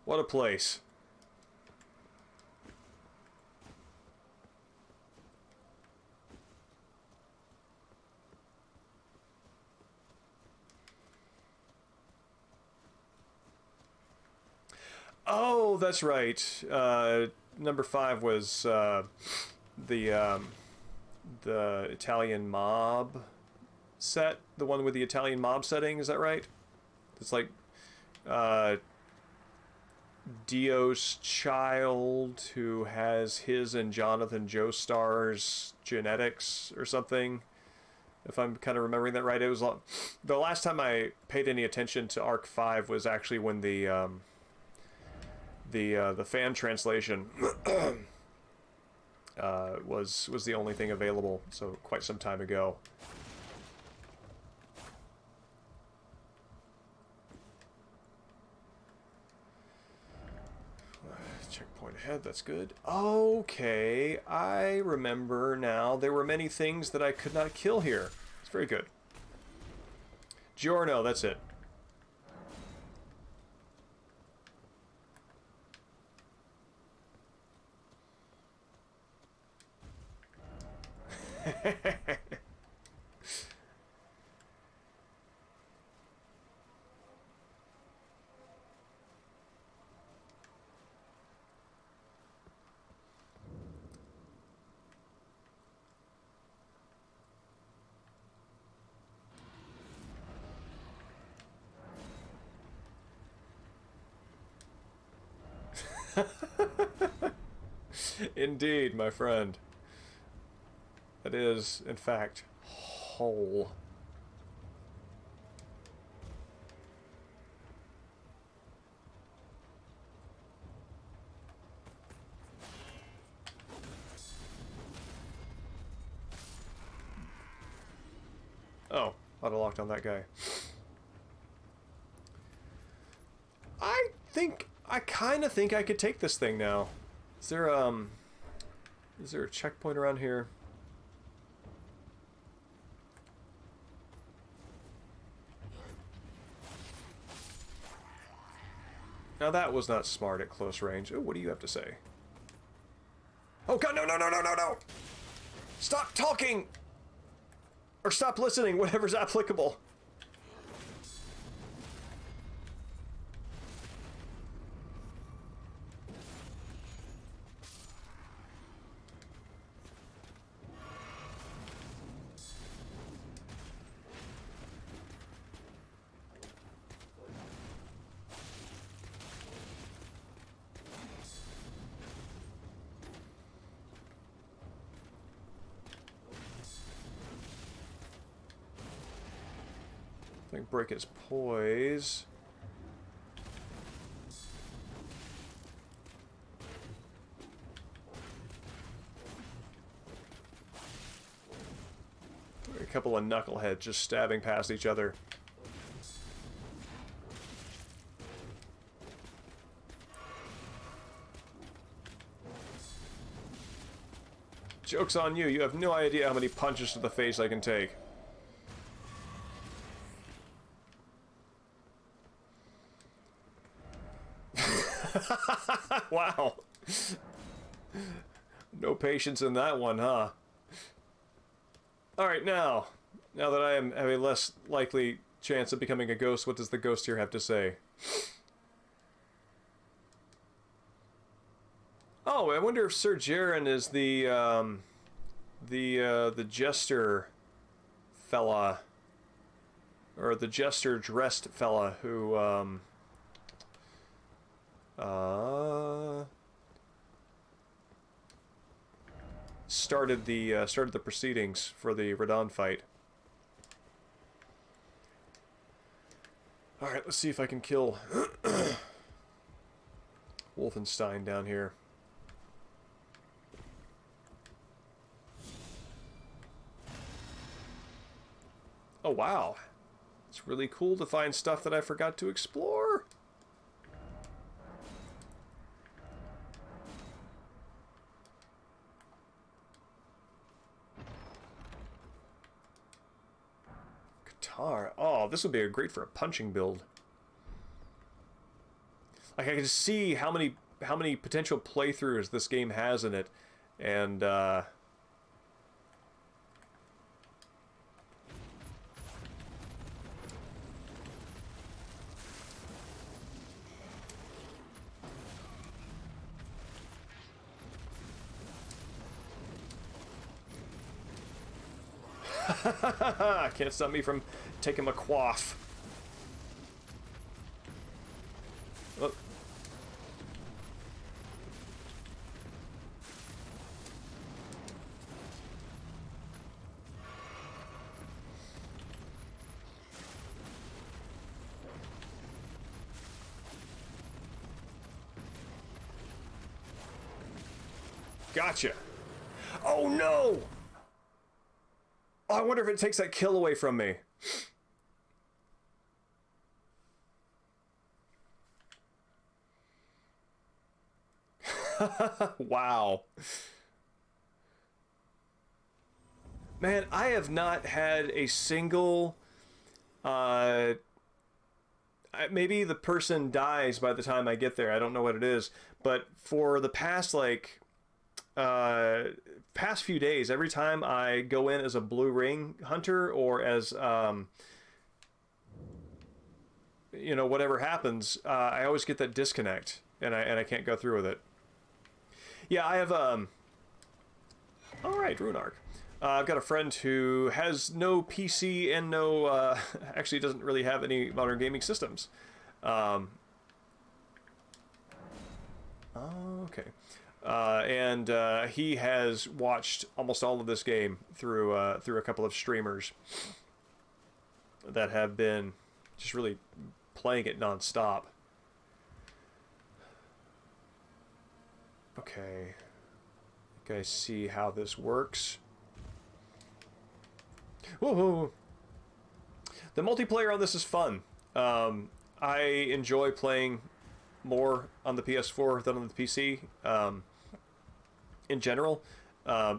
What a place. Oh, that's right. Number 5 was the Italian mob set, the one with the Italian mob setting. Is that right? It's like Dio's child who has his and Jonathan Joestar's genetics or something. If I'm kind of remembering that right, it was the last time I paid any attention to Arc 5 was actually when the fan translation was the only thing available, so quite some time ago. Checkpoint ahead, that's good. Okay, I remember now. There were many things that I could not kill here. It's very good. Giorno, that's it. Indeed, my friend. That is, in fact, whole. Oh, I'd have locked on that guy. I kind of think I could take this thing now. Is there a checkpoint around here? Now that was not smart at close range. Oh, what do you have to say? Oh god, no, no, no, no, no, no! Stop talking! Or stop listening, whatever's applicable. Something break its poise. A couple of knuckleheads just stabbing past each other. Joke's on you. You have no idea how many punches to the face I can take. Wow. No patience in that one, huh? Alright, now that I have a less likely chance of becoming a ghost, what does the ghost here have to say? Oh, I wonder if Sir Jaren is the jester fella, or the jester dressed fella who started the proceedings for the Radon fight. All right, let's see if I can kill Wolfenstein down here. Oh wow, it's really cool to find stuff that I forgot to explore. Guitar. Oh, this would be great for a punching build. Like I can see how many potential playthroughs this game has in it, and can't stop me from taking my quaff. Oh. Gotcha. Oh no! Oh, I wonder if it takes that kill away from me. Wow. Man, I have not had a single... maybe the person dies by the time I get there. I don't know what it is. But for the past, like... past few days, every time I go in as a blue ring hunter or as you know, whatever happens, I always get that disconnect and I can't go through with it. Yeah, I have all right, Rune Arc. I've got a friend who has no PC and no actually doesn't really have any modern gaming systems. Okay. And he has watched almost all of this game through a couple of streamers that have been just really playing it non-stop. Okay, you guys see how this works? Whoa! The multiplayer on this is fun. I enjoy playing more on the PS4 than on the PC. In general,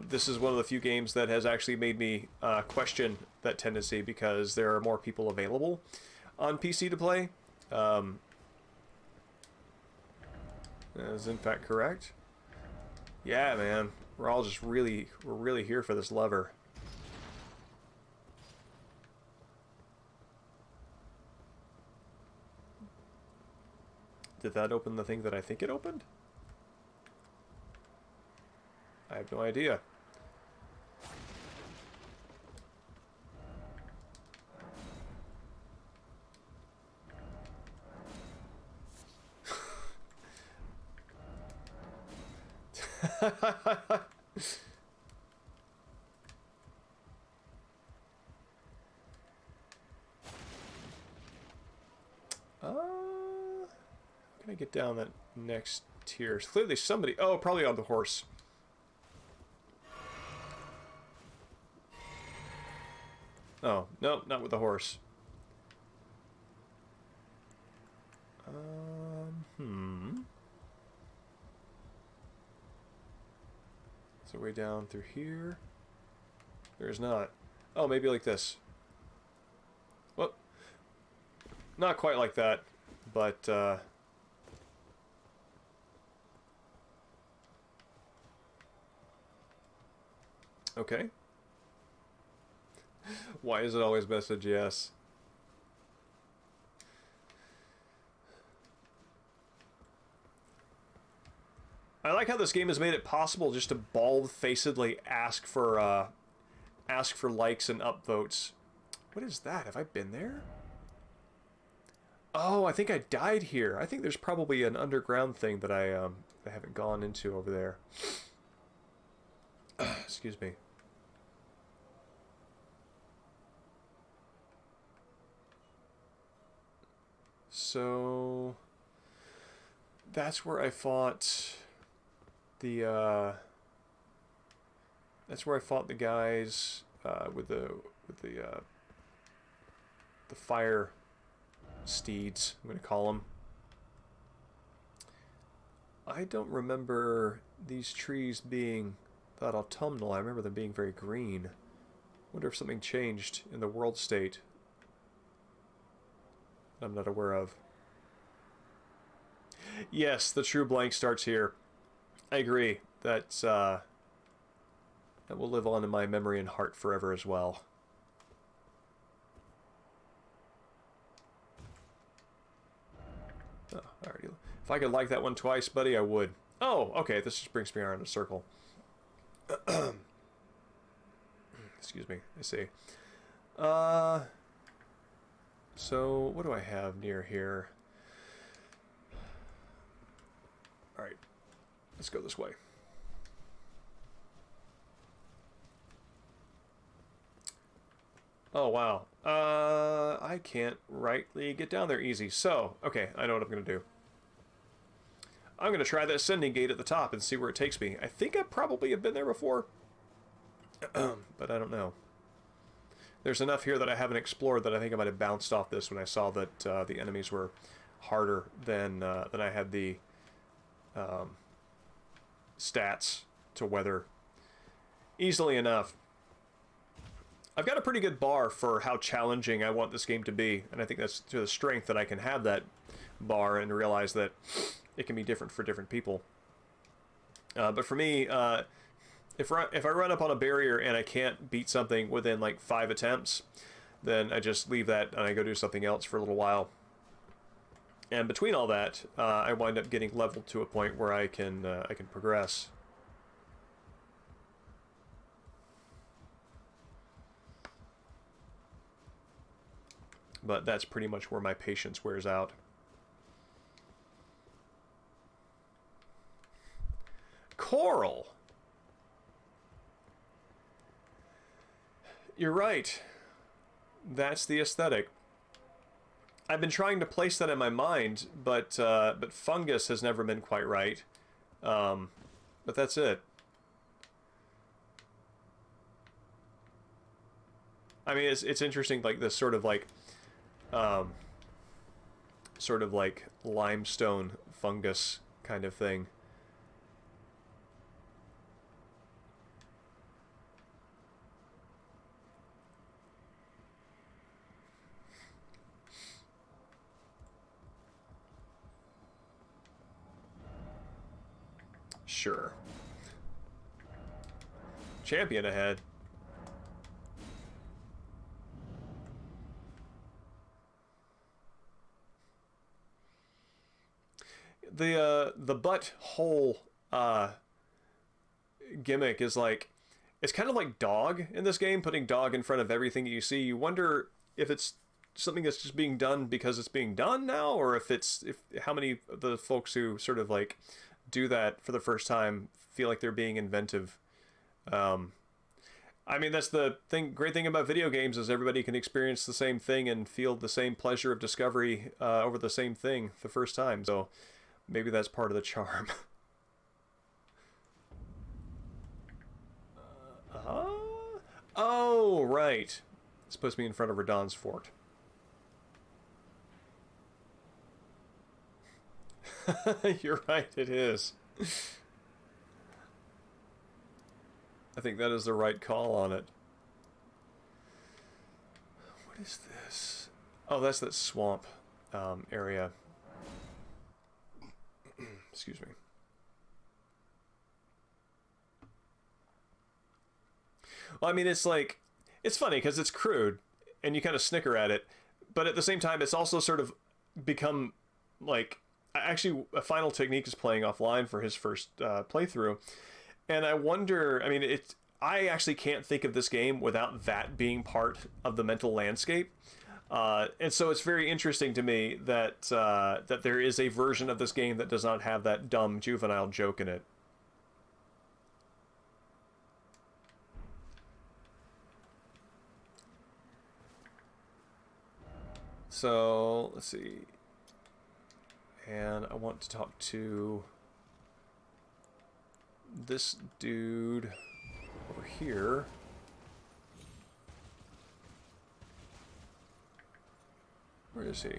this is one of the few games that has actually made me question that tendency because there are more people available on PC to play. That is in fact correct. Yeah, man, we're all just we're really here for this lever. Did that open the thing that I think it opened? I have no idea. Can I get down that next tier? It's clearly somebody... Oh, probably on the horse. Oh, no, not with the horse. So way down through here. There's not. Oh, maybe like this. Well, not quite like that, but okay. Why is it always message yes? I like how this game has made it possible just to bald-facedly ask for likes and upvotes. What is that? Have I been there? Oh, I think I died here. I think there's probably an underground thing that I haven't gone into over there. Excuse me. So that's where I fought the that's where I fought the guys with the fire steeds, I'm going to call them. I don't remember these trees being that autumnal. I remember them being very green. Wonder if something changed in the world state I'm not aware of. Yes, the true blank starts here. I agree. That's that will live on in my memory and heart forever as well. Oh, alrighty. If I could like that one twice, buddy, I would. Oh, okay. This just brings me around in a circle. Excuse me. I see. So what do I have near here? Alright. Let's go this way. Oh, wow. I can't rightly get down there easy. So, okay, I know what I'm going to do. I'm going to try that ascending gate at the top and see where it takes me. I think I probably have been there before, but I don't know. There's enough here that I haven't explored that I think I might have bounced off this when I saw that the enemies were harder than I had the stats to weather easily enough. I've got a pretty good bar for how challenging I want this game to be, and I think that's to the strength that I can have that bar and realize that it can be different for different people. But for me, if I run up on a barrier and I can't beat something within like 5 attempts, then I just leave that and I go do something else for a little while. And between all that, I wind up getting leveled to a point where I can progress. But that's pretty much where my patience wears out. Coral! You're right. That's the aesthetic. I've been trying to place that in my mind, but fungus has never been quite right. But that's it. I mean, it's interesting, like this sort of like limestone fungus kind of thing. Sure. Champion ahead. The butthole gimmick is like, it's kind of like dog in this game, putting dog in front of everything you see. You wonder if it's something that's just being done because it's being done now, or if how many of the folks who sort of like do that for the first time feel like they're being inventive. I mean, that's the great thing about video games is everybody can experience the same thing and feel the same pleasure of discovery over the same thing the first time. So Maybe that's part of the charm. Oh, right. It's supposed to be in front of Radahn's fort. You're right, it is. I think that is the right call on it. What is this? Oh, that's that swamp area. Excuse me. Well, I mean, it's like, it's funny because it's crude and you kind of snicker at it, but at the same time, it's also sort of become like, actually, a Final Technique is playing offline for his first playthrough. And I wonder, I mean, I actually can't think of this game without that being part of the mental landscape. And so it's very interesting to me that that there is a version of this game that does not have that dumb juvenile joke in it. So, let's see. And I want to talk to this dude over here. Where is he?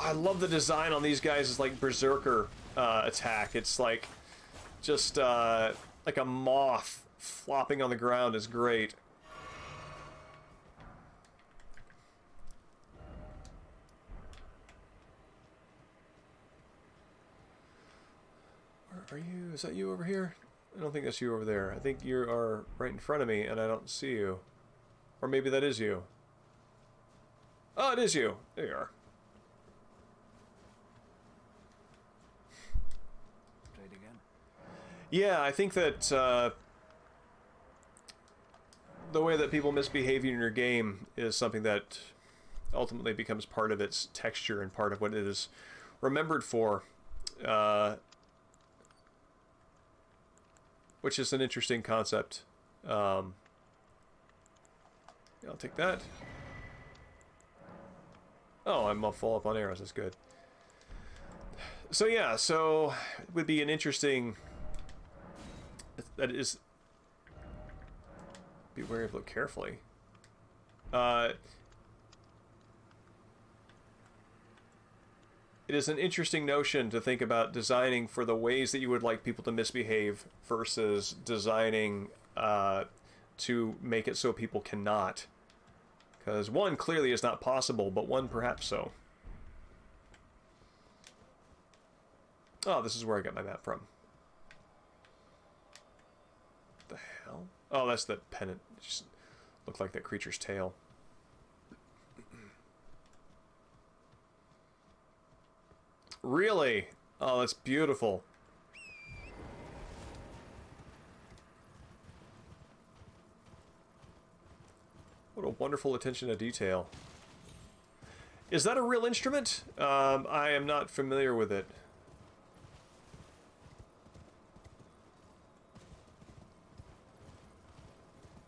I love the design on these guys. It's like berserker attack. It's like just like a moth flopping on the ground is great. Where are you? Is that you over here? I don't think that's you over there. I think you are right in front of me and I don't see you. Or maybe that is you. Oh, it is you. There you are. Yeah, I think that the way that people misbehave in your game is something that ultimately becomes part of its texture and part of what it is remembered for, which is an interesting concept. I'll take that. Oh, I'm full up on arrows. That's good. So yeah, so it would be an interesting... That is... Be wary of, look carefully. It is an interesting notion to think about designing for the ways that you would like people to misbehave versus designing to make it so people cannot. Because one clearly is not possible, but one perhaps so. Oh, this is where I got my map from. What the hell? Oh, that's the pennant. It just looked like that creature's tail. Really? Oh, that's beautiful. What a wonderful attention to detail. Is that a real instrument? I am not familiar with it.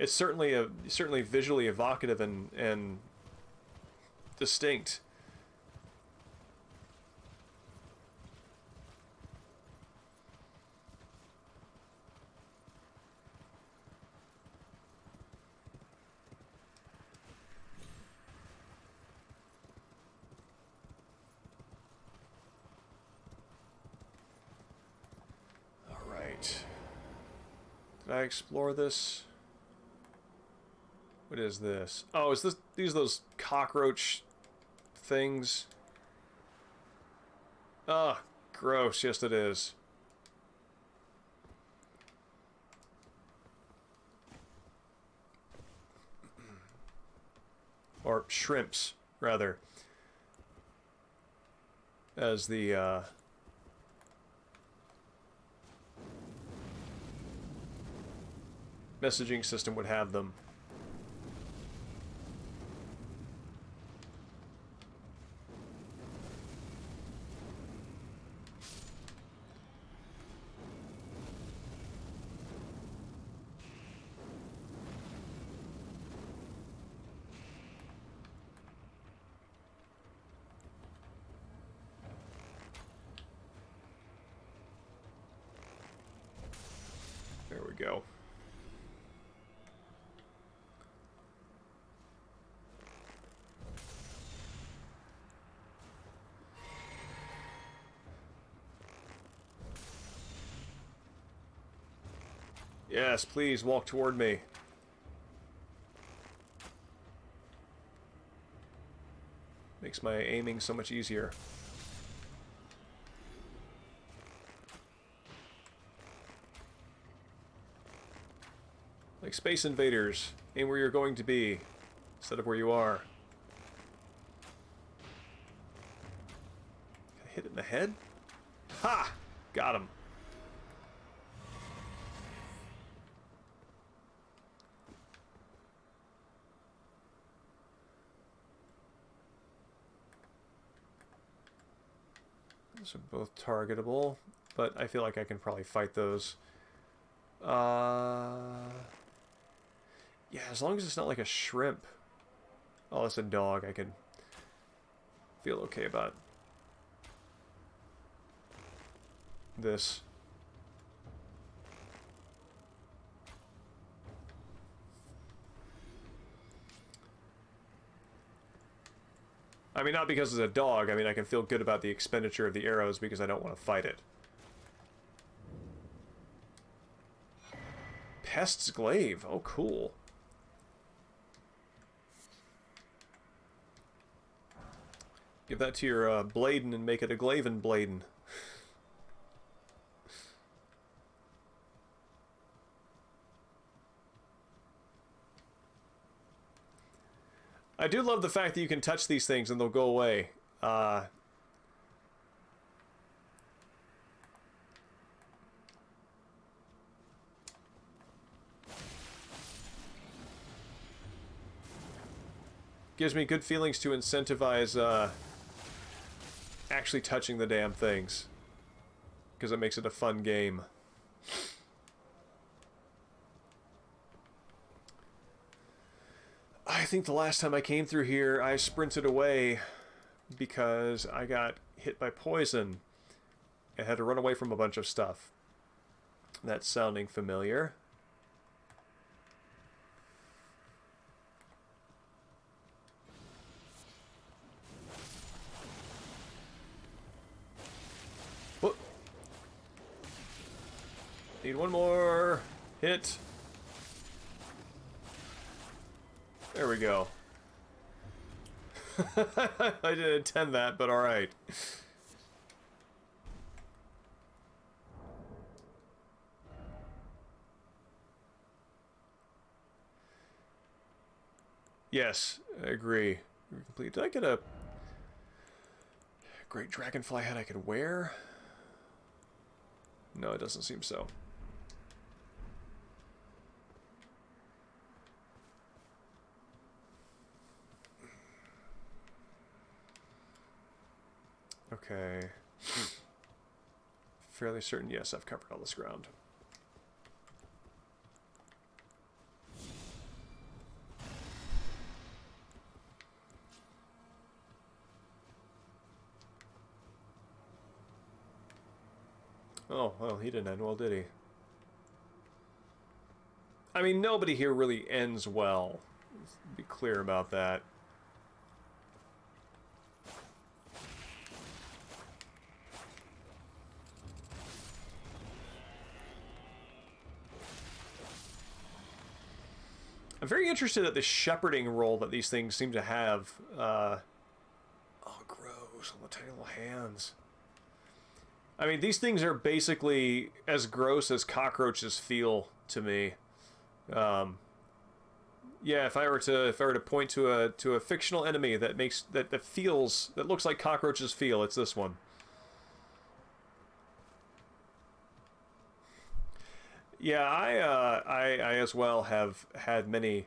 It's certainly visually evocative and distinct. All right. Did I explore this? What is this? Oh, is this these those cockroach things? Ah, gross. Yes, it is. Or shrimps, rather. As the messaging system would have them. go. Yes, please walk toward me. Makes my aiming so much easier. Like Space Invaders, aim where you're going to be, instead of where you are. Hit it in the head? Ha! Got him. Those are both targetable, but I feel like I can probably fight those. Yeah, as long as it's not like a shrimp. Oh, it's a dog. I can feel okay about this. I mean, not because it's a dog. I mean, I can feel good about the expenditure of the arrows because I don't want to fight it. Pest's Glaive. Oh, cool. Give that to your Bladen and make it a Glaven Bladen. I do love the fact that you can touch these things and they'll go away. Gives me good feelings to incentivize actually touching the damn things. Because it makes it a fun game. I think the last time I came through here, I sprinted away because I got hit by poison and had to run away from a bunch of stuff. That's sounding familiar. Whoop. Need one more hit. There we go. I didn't intend that, but alright. Yes, I agree. Complete. Did I get a great dragonfly head I could wear? No, it doesn't seem so. Okay. Fairly certain, yes, I've covered all this ground. Oh, well, he didn't end well, did he? I mean, nobody here really ends well. Let's be clear about that. I'm very interested at the shepherding role that these things seem to have. Oh, gross. On the tiny little hands. I mean, these things are basically as gross as cockroaches feel to me. Yeah, if I were to point to a fictional enemy that looks like cockroaches feel, it's this one. Yeah, I as well have had many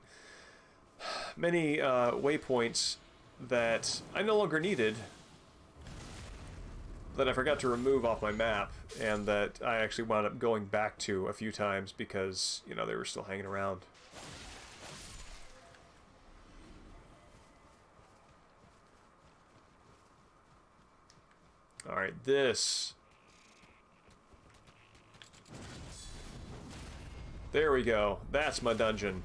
waypoints that I no longer needed, that I forgot to remove off my map, and that I actually wound up going back to a few times because, you know, they were still hanging around. Alright, this... There we go. That's my dungeon.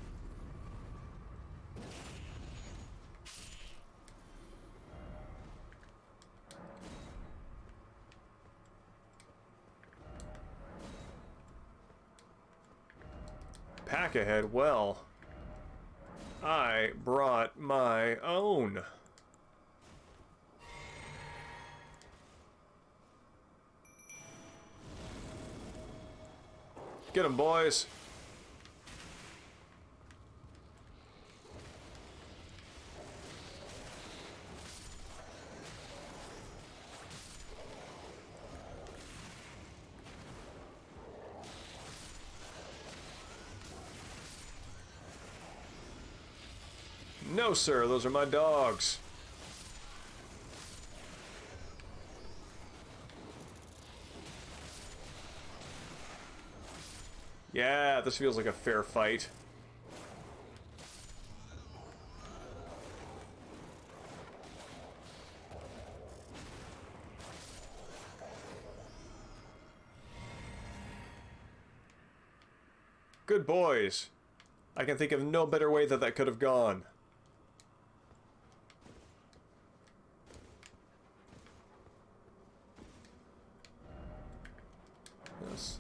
Pack ahead. Well, I brought my own. Get 'em, boys. No, sir, those are my dogs. Yeah, this feels like a fair fight. Good boys. I can think of no better way that could have gone. This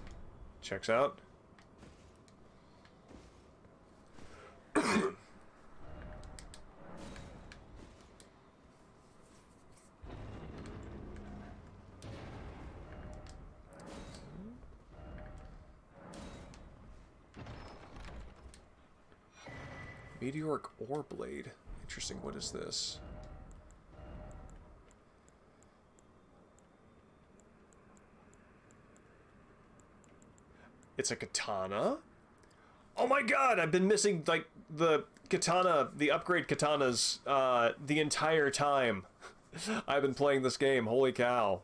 checks out. Meteoric ore blade. Interesting. What is this? It's a katana? Oh my god, I've been missing, like, the katana, the upgrade katanas, the entire time I've been playing this game. Holy cow.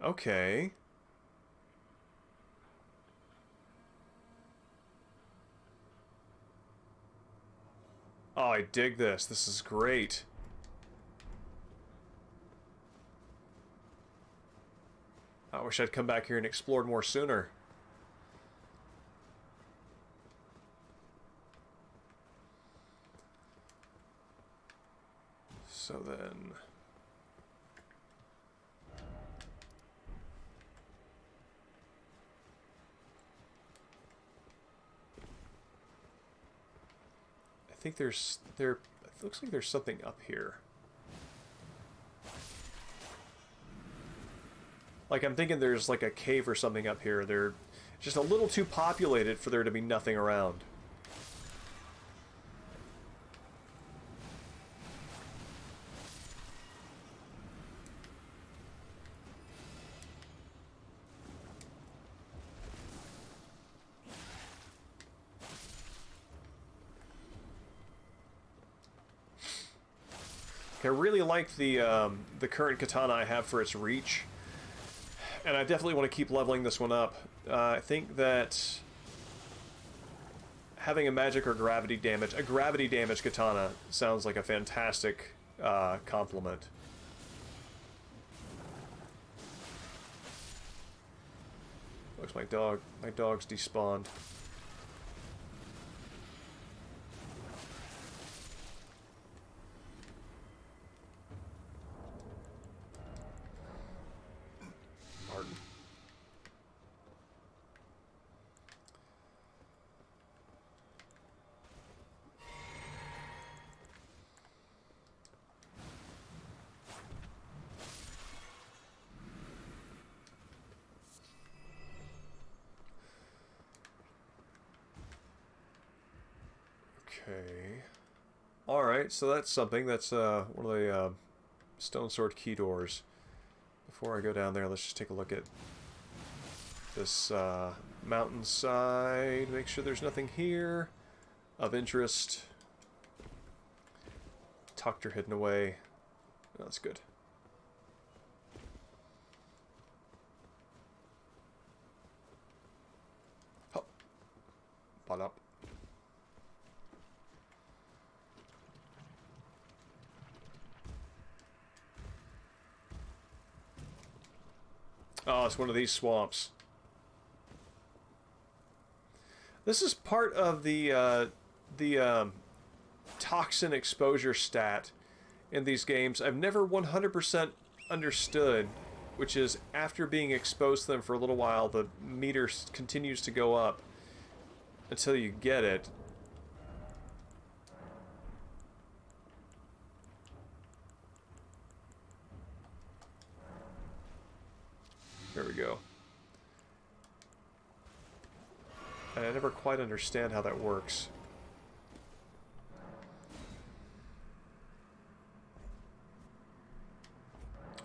Okay. Oh, I dig this. This is great. I wish I'd come back here and explored more sooner. So then... I think it looks like there's something up here. Like, I'm thinking there's like a cave or something up here. They're just a little too populated for there to be nothing around. I really like the current katana I have for its reach. And I definitely want to keep leveling this one up. I think that having a magic or gravity damage, a gravity damage katana sounds like a fantastic compliment. Looks like my dog's despawned. Okay. Alright, so that's something. That's one of the stone sword key doors. Before I go down there, let's just take a look at this mountainside. Make sure there's nothing here of interest. Tucked or hidden away. Oh, that's good. Hop. Pot up. Oh, it's one of these swamps. This is part of the toxin exposure stat in these games I've never 100% understood, which is after being exposed to them for a little while, the meter continues to go up until you get it. There we go. And I never quite understand how that works.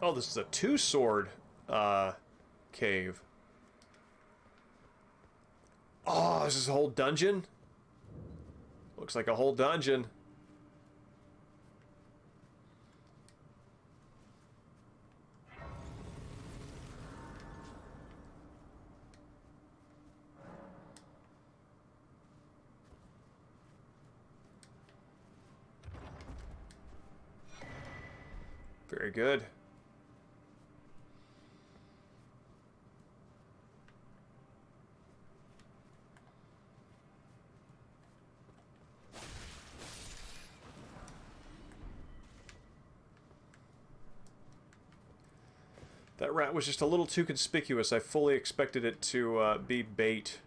Oh, this is a two-sword cave. Oh, this is a whole dungeon? Looks like a whole dungeon. Very good. That rat was just a little too conspicuous. I fully expected it to be bait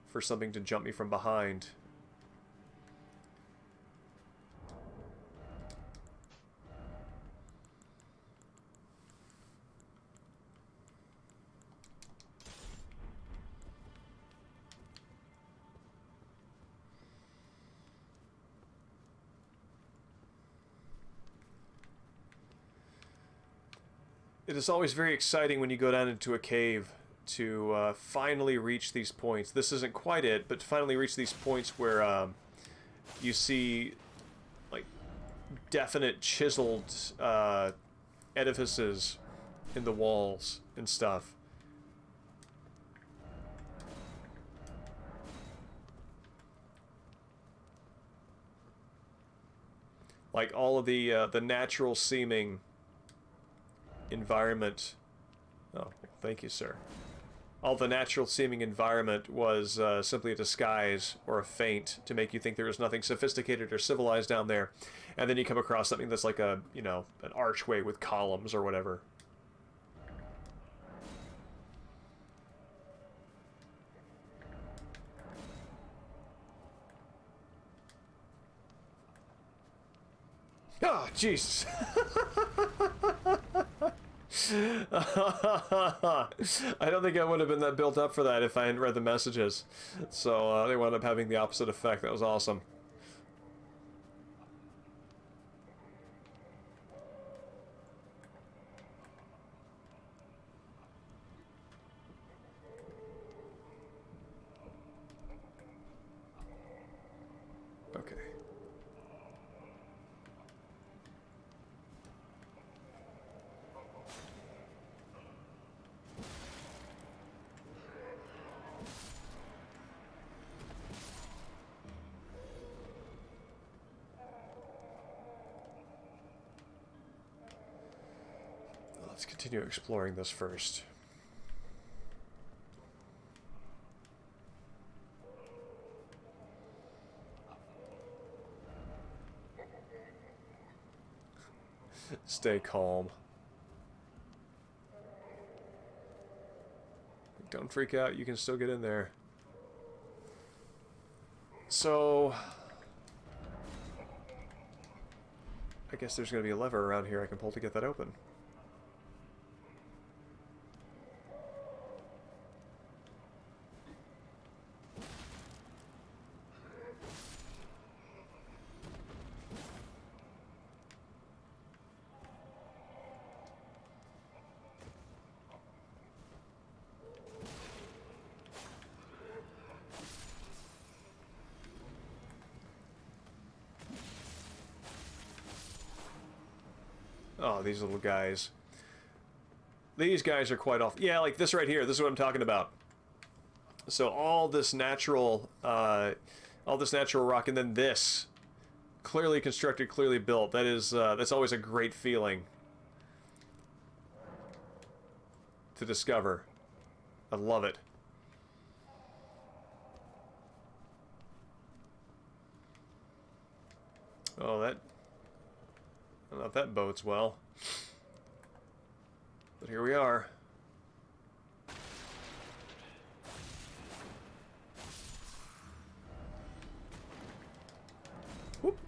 for something to jump me from behind. It is always very exciting when you go down into a cave to finally reach these points. This isn't quite it, but to finally reach these points where you see like definite chiseled edifices in the walls and stuff. Like all of the natural seeming environment. Oh, thank you, sir. All the natural seeming environment was simply a disguise or a feint to make you think there was nothing sophisticated or civilized down there. And then you come across something that's like a, you know, an archway with columns or whatever. Oh, Jesus. I don't think I would have been that built up for that if I hadn't read the messages. So they wound up having the opposite effect. That was awesome. Okay. Let's continue exploring this first. Stay calm. Don't freak out, you can still get in there. So I guess there's going to be a lever around here I can pull to get that open. Oh, these little guys. These guys are quite off. Yeah, like this right here. This is what I'm talking about. So all this natural rock, and then this, clearly constructed, clearly built. That is, that's always a great feeling to discover. I love it. Oh, that... I don't know if that bodes well. But here we are. Whoop.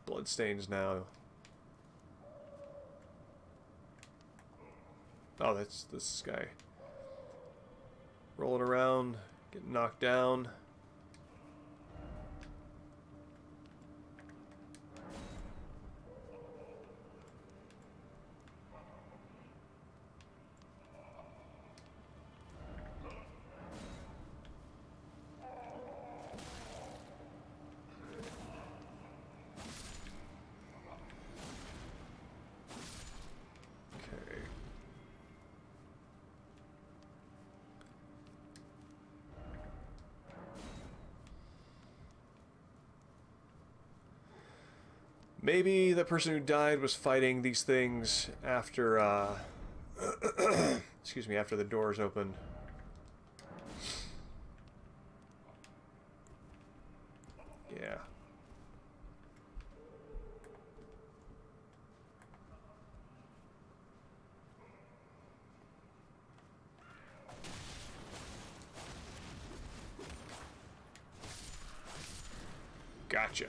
Bloodstains now. Oh, that's this guy. Rolling around, getting knocked down. Maybe the person who died was fighting these things after, excuse me, after the doors opened. Yeah. Gotcha.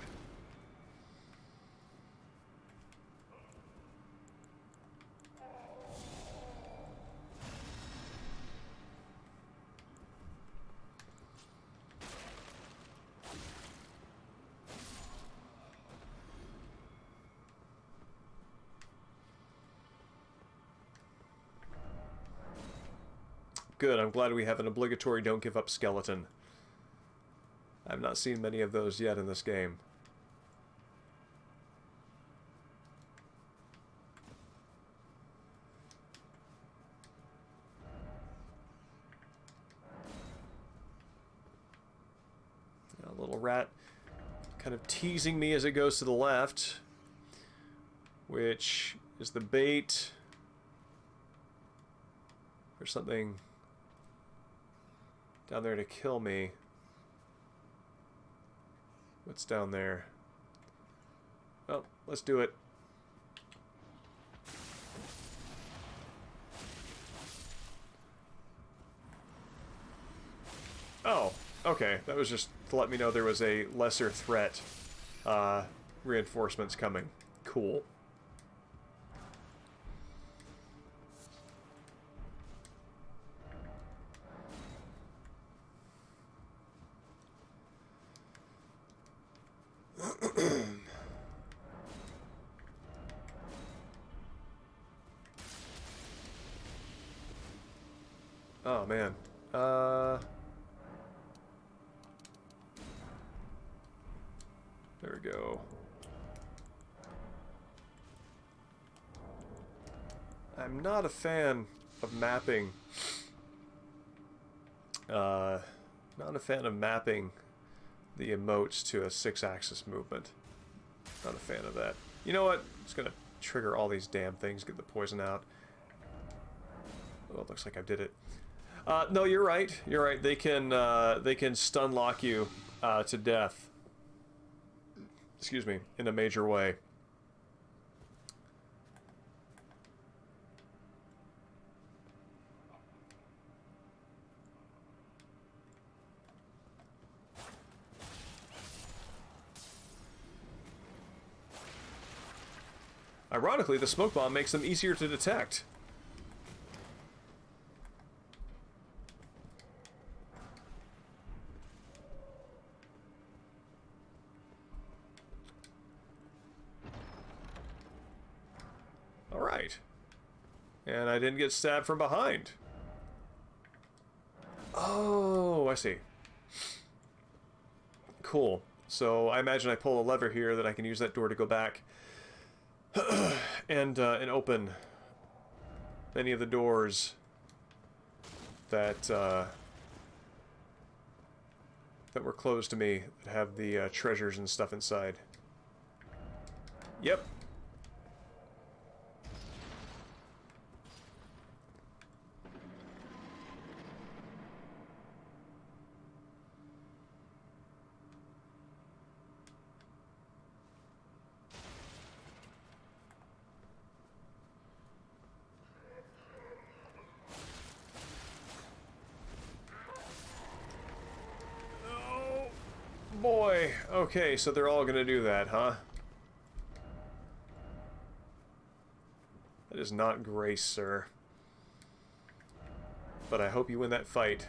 Good, I'm glad we have an obligatory don't give up skeleton. I've not seen many of those yet in this game. A little rat kind of teasing me as it goes to the left, which is the bait. There's something down there to kill me. What's down there? Oh, let's do it. Oh, okay. That was just to let me know there was a lesser threat. Reinforcements coming. Cool. Oh, man. There we go. I'm not a fan of mapping. Not a fan of mapping the emotes to a 6-axis movement. Not a fan of that. You know what? I'm just gonna trigger all these damn things, get the poison out. Oh, it looks like I did it. No, you're right. You're right. They can stun lock you to death. Excuse me, in a major way. Ironically, the smoke bomb makes them easier to detect. Alright. And I didn't get stabbed from behind. Oh, I see. Cool. So I imagine I pull a lever here that I can use that door to go back and open any of the doors that that were closed to me that have the treasures and stuff inside. Yep. Boy, okay, so they're all gonna do that, huh? That is not grace, sir. But I hope you win that fight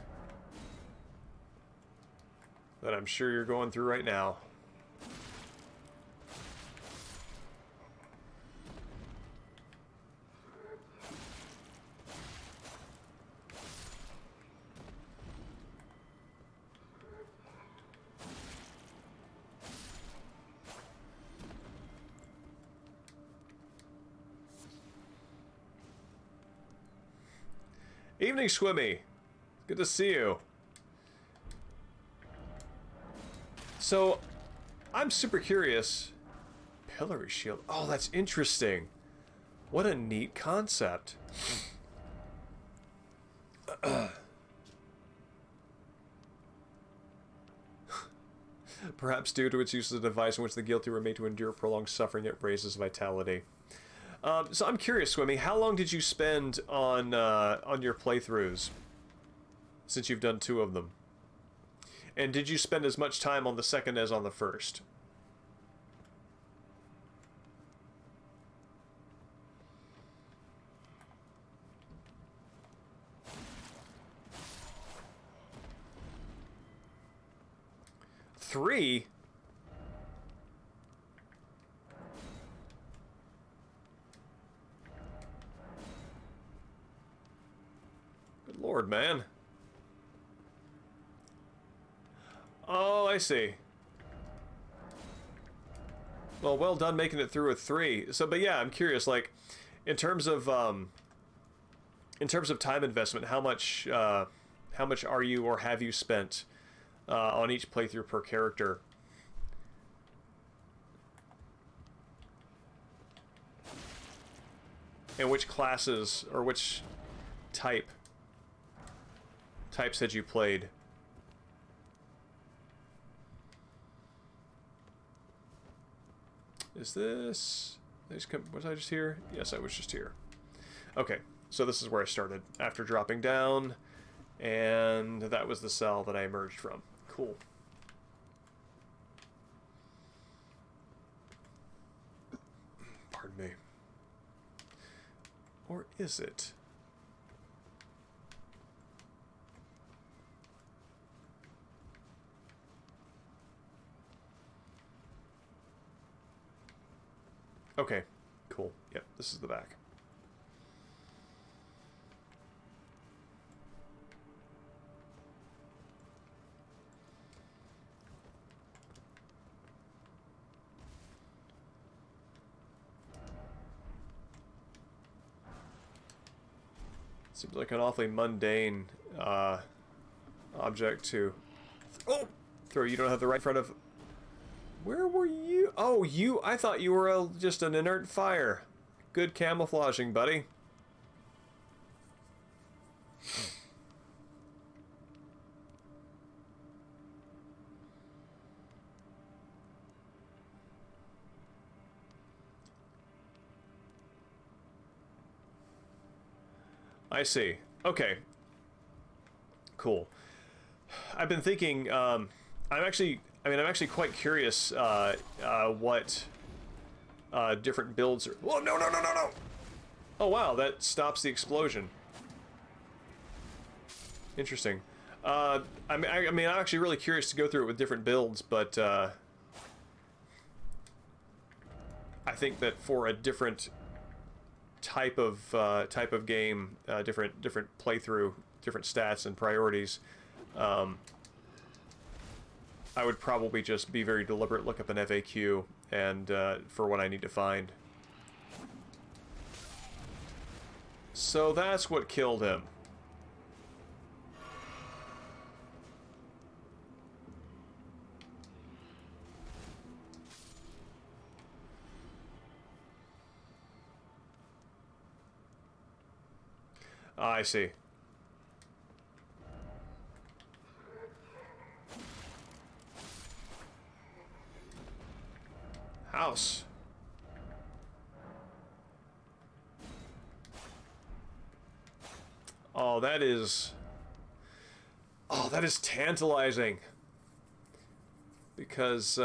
that I'm sure you're going through right now. Evening, Swimmy. Good to see you. So, I'm super curious. Pillory shield. Oh, that's interesting. What a neat concept. Perhaps due to its use as a device in which the guilty were made to endure prolonged suffering, it raises vitality. So I'm curious, Swimmy, how long did you spend on your playthroughs since you've done 2 of them? And did you spend as much time on the second as on the first? Three? Good lord, man. Oh, I see. Well done making it through with 3. So, but yeah, I'm curious, like, in terms of time investment, how much are you or have you spent on each playthrough per character? And which classes or which types had you played? Is this... Was I just here? Yes, I was just here. Okay, so this is where I started after dropping down, and that was the cell that I emerged from. Cool. Pardon me. Or is it? Okay, cool. Yep, this is the back. Seems like an awfully mundane object to throw. You don't have the right in front of... Where were you? Oh, you... I thought you were just an inert fire. Good camouflaging, buddy. I see. Okay. Cool. I've been thinking, I'm actually quite curious what different builds are... Whoa, no! Oh, wow, that stops the explosion. Interesting. I'm actually really curious to go through it with different builds, but I think that for a different type of game, different playthrough, different stats and priorities, I would probably just be very deliberate, look up an FAQ, and for what I need to find. So that's what killed him. I see. House. Oh, that is... Oh, that is tantalizing. Because,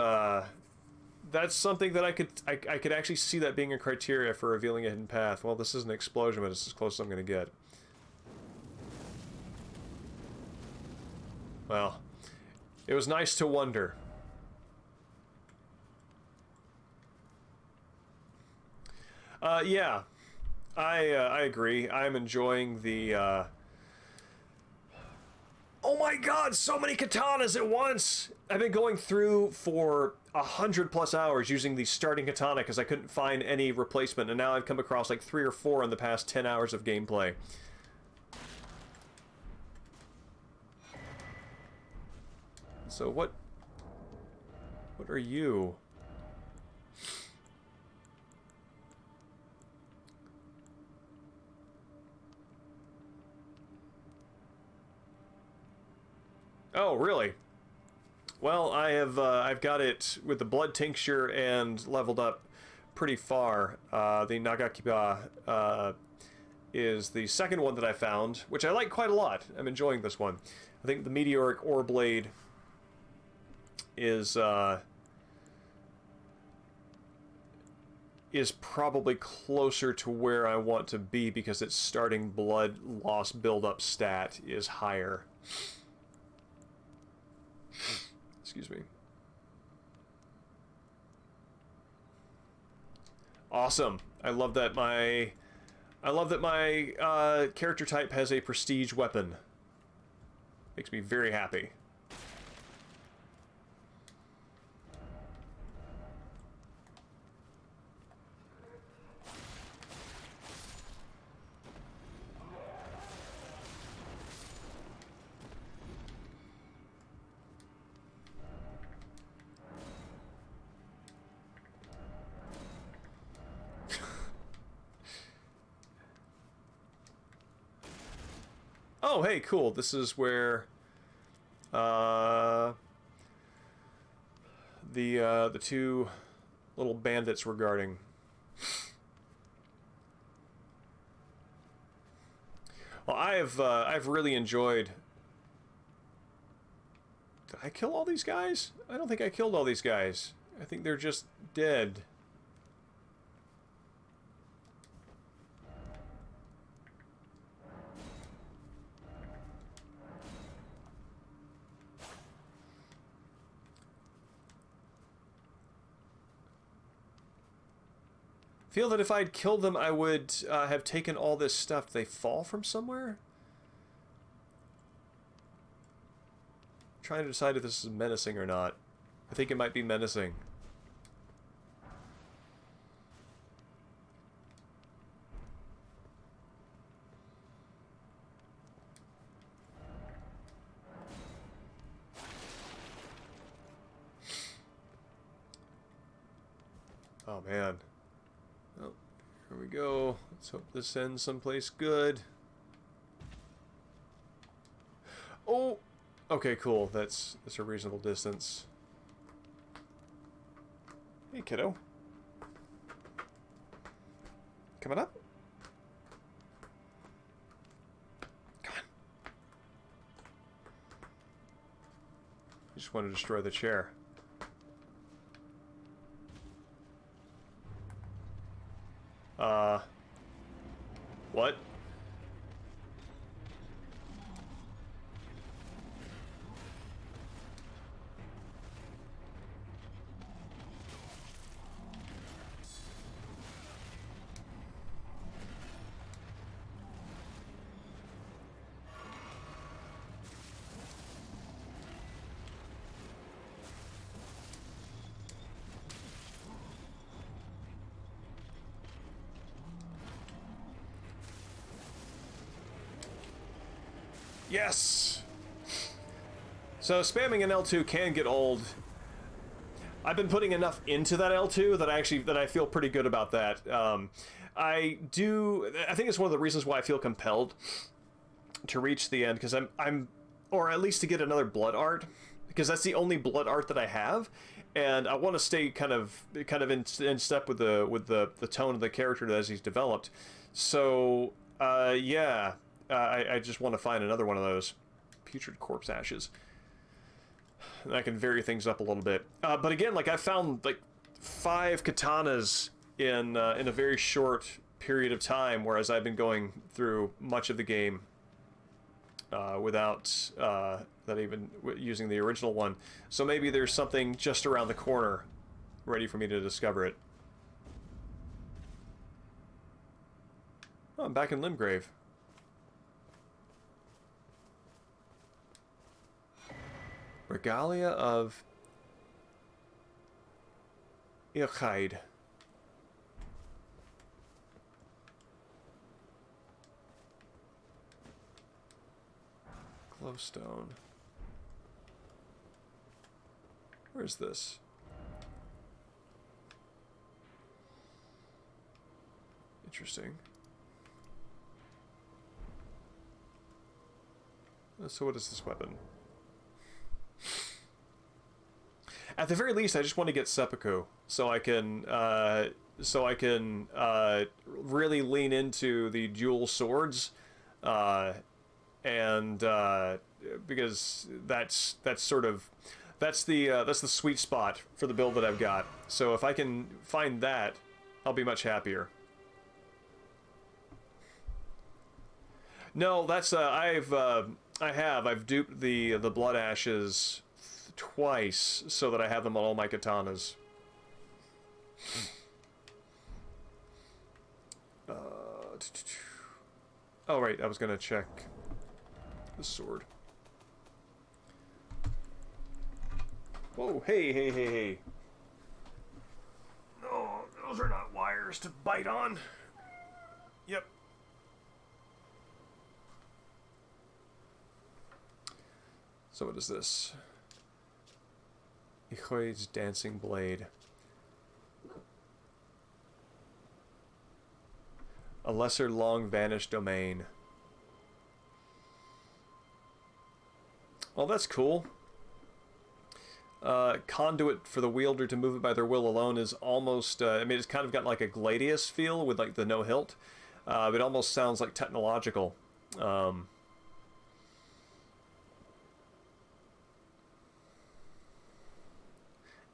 that's something that I could actually see that being a criteria for revealing a hidden path. Well, this is an explosion, but it's as close as I'm gonna get. Well, it was nice to wonder. Yeah, I agree. I'm enjoying the, Oh my god, so many katanas at once! I've been going through for 100+ hours using the starting katana because I couldn't find any replacement, and now I've come across like 3 or 4 in the past 10 hours of gameplay. So what are you? Oh, really? Well, I've got it with the blood tincture and leveled up pretty far. The Nagakiba is the second one that I found, which I like quite a lot. I'm enjoying this one. I think the Meteoric Ore Blade is probably closer to where I want to be because its starting blood loss build-up stat is higher. Excuse me. Awesome. I love that my character type has a prestige weapon. Makes me very happy. Oh, hey, cool. This is where the two little bandits were guarding. Well, I've really enjoyed. Did I kill all these guys? I don't think I killed all these guys. I think they're just dead. Feel that if I'd killed them, I would have taken all this stuff. They fall from somewhere? I'm trying to decide if this is menacing or not. I think it might be menacing. Oh man. Oh, here we go. Let's hope this ends someplace good. Oh! Okay, cool. That's a reasonable distance. Hey, kiddo. Coming up? Come on. I just want to destroy the chair. What? Yes! So spamming an L2 can get old. I've been putting enough into that L2 that I feel pretty good about that. I think it's one of the reasons why I feel compelled to reach the end, because I'm or at least to get another blood art, because that's the only blood art that I have, and I want to stay kind of in step with the tone of the character as he's developed. So yeah, I just want to find another one of those putrid corpse ashes. And I can vary things up a little bit. But again, like I found like 5 katanas in a very short period of time, whereas I've been going through much of the game without that even using the original one. So maybe there's something just around the corner ready for me to discover it. Oh, I'm back in Limgrave. Regalia of Ilkhaid. Glowstone. Where's this? Interesting. So what is this weapon? At the very least, I just want to get seppuku so I can really lean into the dual swords, and because that's the sweet spot for the build that I've got. So if I can find that, I'll be much happier. No, that's I've duped the blood ashes twice so that I have them on all my katanas. Oh right, I was gonna check the sword. Whoa, hey. No, those are not wires to bite on. Yep. So what is this? Ichoid's dancing blade. A lesser long vanished domain. Well, that's cool. Conduit for the wielder to move it by their will alone is almost, I mean, it's kind of got like a Gladius feel with like the no hilt. It almost sounds like technological.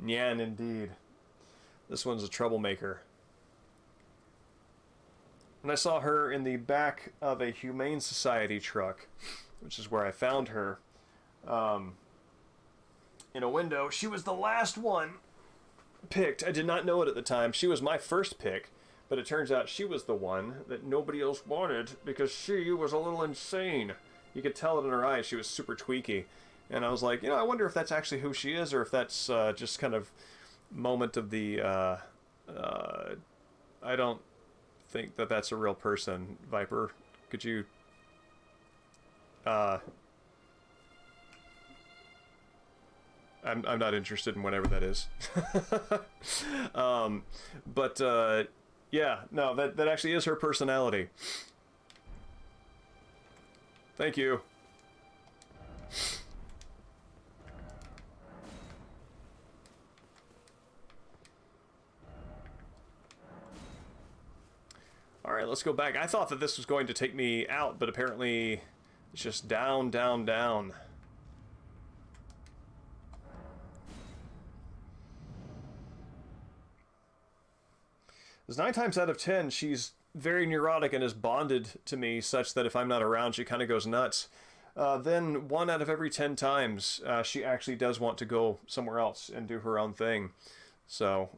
Nyan, indeed. This one's a troublemaker. And I saw her in the back of a Humane Society truck, which is where I found her, in a window. She was the last one picked. I did not know it at the time. She was my first pick, but it turns out she was the one that nobody else wanted because she was a little insane. You could tell it in her eyes. She was super tweaky. And I was like, I wonder if that's actually who she is, or if that's just kind of moment of the, I don't think that that's a real person. Viper, could you, I'm not interested in whatever that is. Yeah, no, that actually is her personality. Thank you. Alright, let's go back. I thought that this was going to take me out, but apparently it's just down, down, down. Because 9 times out of 10, she's very neurotic and is bonded to me such that if I'm not around, she kind of goes nuts. Then 1 out of every 10 times, she actually does want to go somewhere else and do her own thing. So,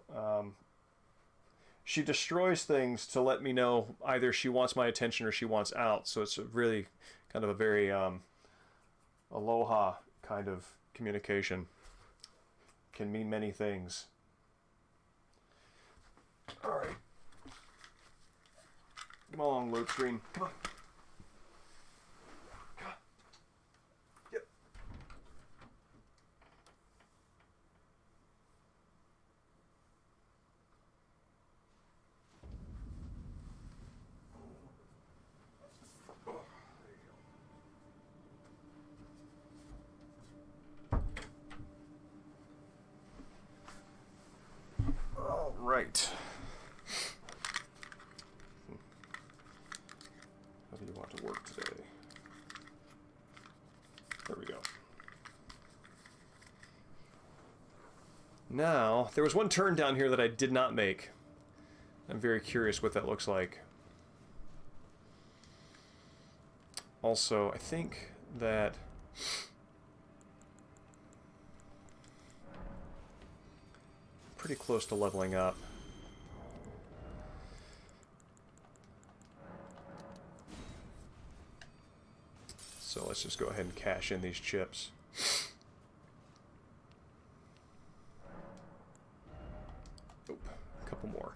she destroys things to let me know either she wants my attention or she wants out. So it's really kind of a very aloha kind of communication. Can mean many things. All right. Come along, load screen. Come on. Come on. Yep. have to work today. There we go. Now, there was one turn down here that I did not make. I'm very curious what that looks like. Also, I think that... pretty close to leveling up. So let's just go ahead and cash in these chips. Nope, a couple more.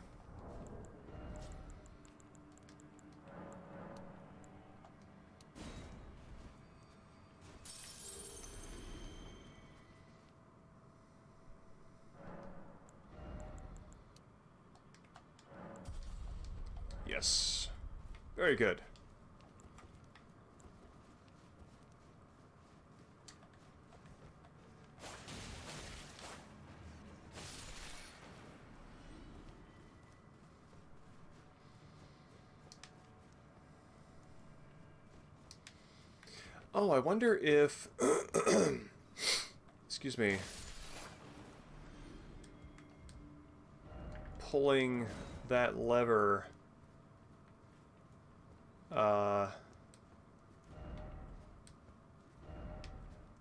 Yes. Very good. Oh, I wonder if... excuse me. Pulling that lever...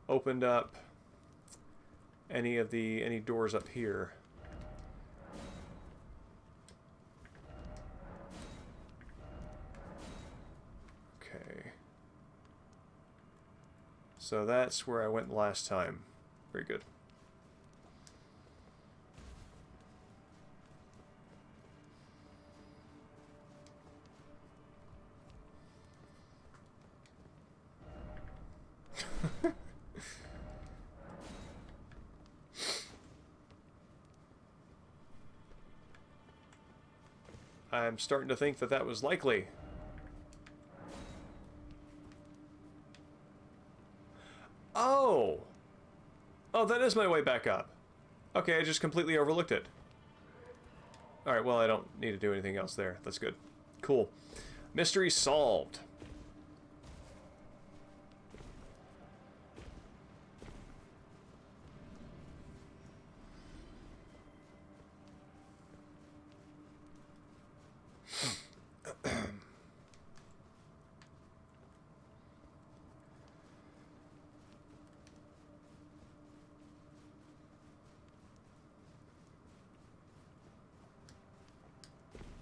opened up any doors up here. Okay. So that's where I went last time. Very good. I'm starting to think that that was likely. Oh! Oh, that is my way back up. Okay, I just completely overlooked it. Alright, well, I don't need to do anything else there. That's good. Cool. Mystery solved.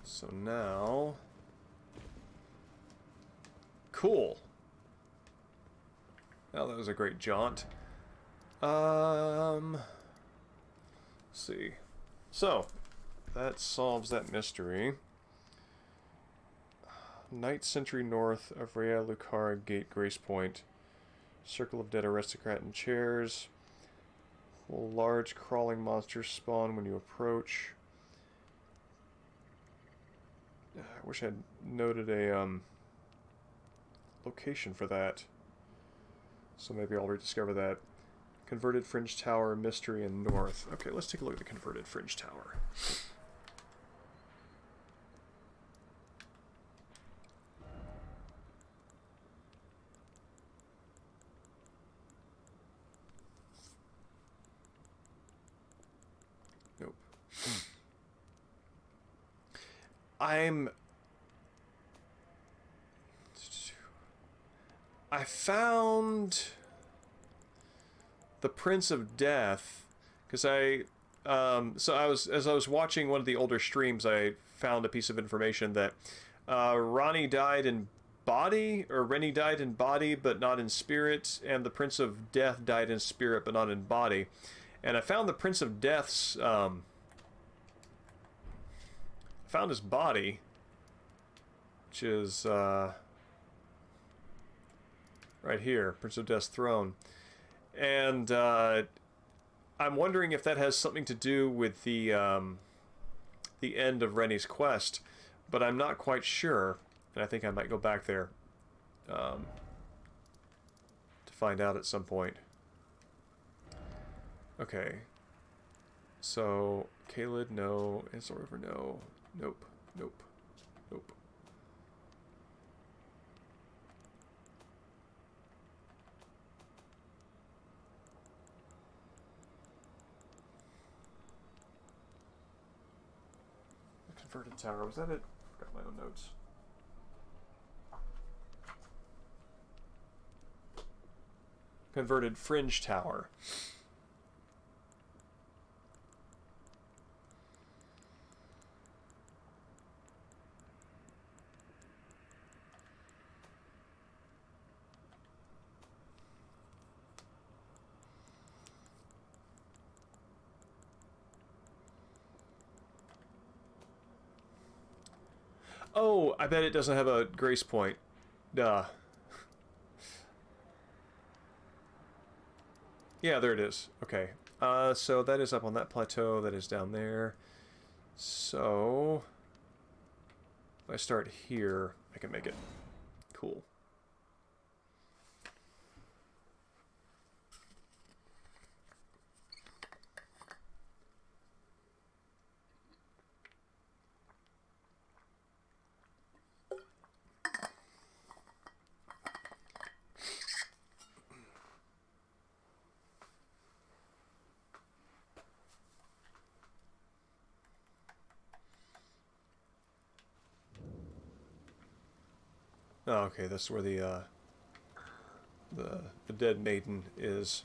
So now... Cool. Well, that was a great jaunt. Let's see. So, that solves that mystery. Night Sentry north of Rhea Lucara Gate Grace Point. Circle of Dead Aristocrat in chairs. Large crawling monsters spawn when you approach. I wish I'd noted a location for that. So maybe I'll rediscover that. Converted Fringe Tower, Mystery, and North. Okay, let's take a look at the Converted Fringe Tower. Nope. I found the Prince of Death because as I was watching one of the older streams, I found a piece of information that Rennie died in body but not in spirit, and the Prince of Death died in spirit but not in body. And I found the Prince of Death's found his body, which is right here, Prince of Death's throne. And I'm wondering if that has something to do with the end of Rennie's quest, but I'm not quite sure, and I think I might go back there to find out at some point. Okay. So, Kaled, no. Ansel River, no. Nope. Nope. Nope. Converted tower. Was that it? Got my own notes. Converted fringe tower. Oh, I bet it doesn't have a grace point. Duh. Yeah, there it is. Okay. So that is up on that plateau. That is down there. So if I start here, I can make it. Cool. Oh, okay, that's where the dead maiden is.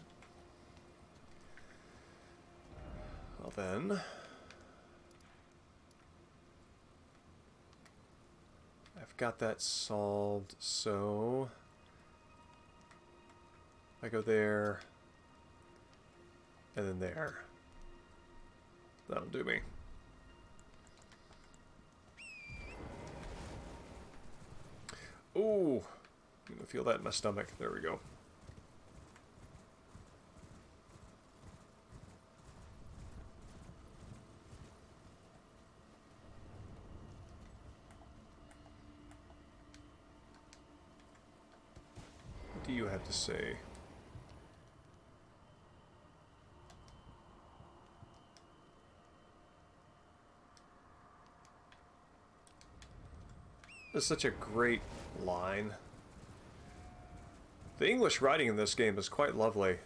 Well then, I've got that solved. So I go there, and then there. That'll do me. Ooh, I'm gonna feel that in my stomach. There we go. What do you have to say? That's such a great line. The English writing in this game is quite lovely.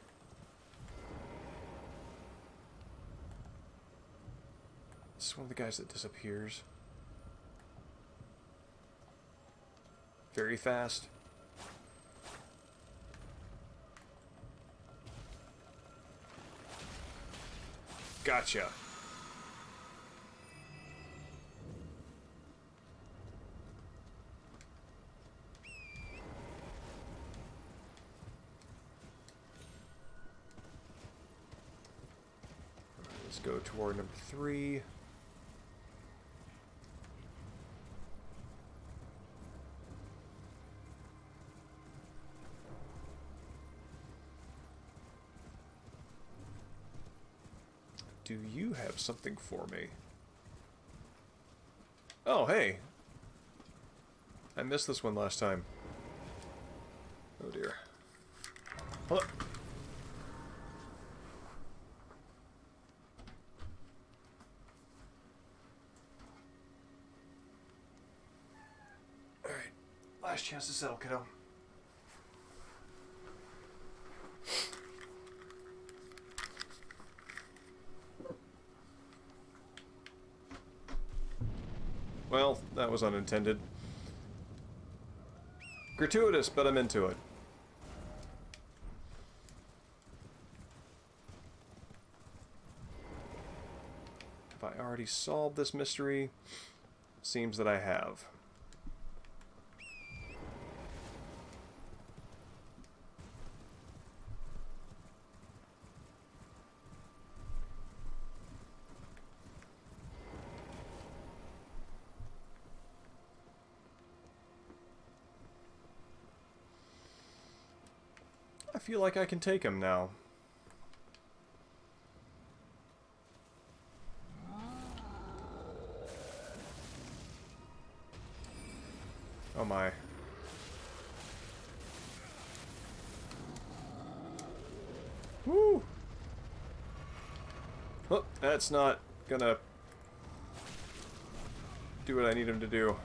This is one of the guys that disappears. Very fast. Gotcha. Let's go toward number 3. Do you have something for me? Oh, hey. I missed this one last time. Oh dear. Hold up. Alright. Last chance to settle, kiddo. Well, that was unintended. Gratuitous, but I'm into it. Have I already solved this mystery? Seems that I have. I feel like I can take him now. Oh my. Woo! Oh, that's not gonna do what I need him to do.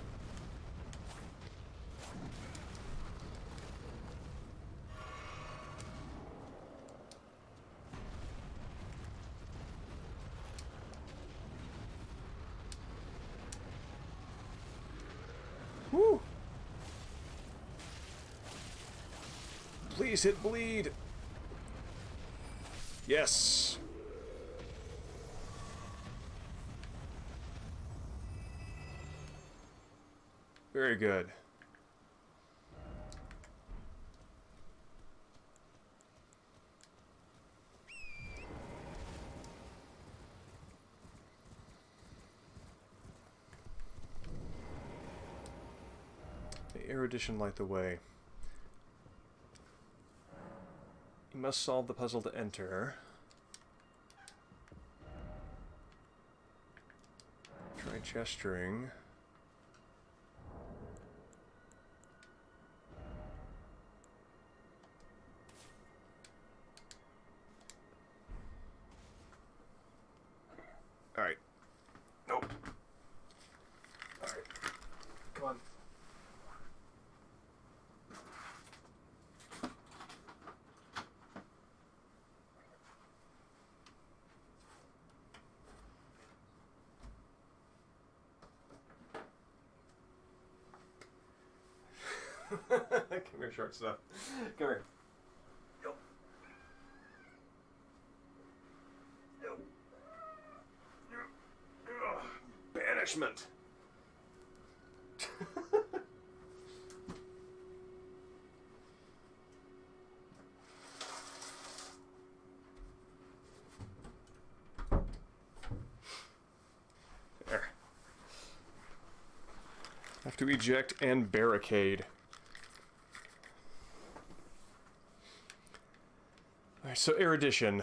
Please hit bleed. Yes. Very good. The erudition light the way. You must solve the puzzle to enter. Try gesturing. Alright. Nope. Alright. Come on. Come here, short stuff. Come here. Yo. Yo. Ugh. Banishment. There. Have to eject and barricade. Alright, so erudition.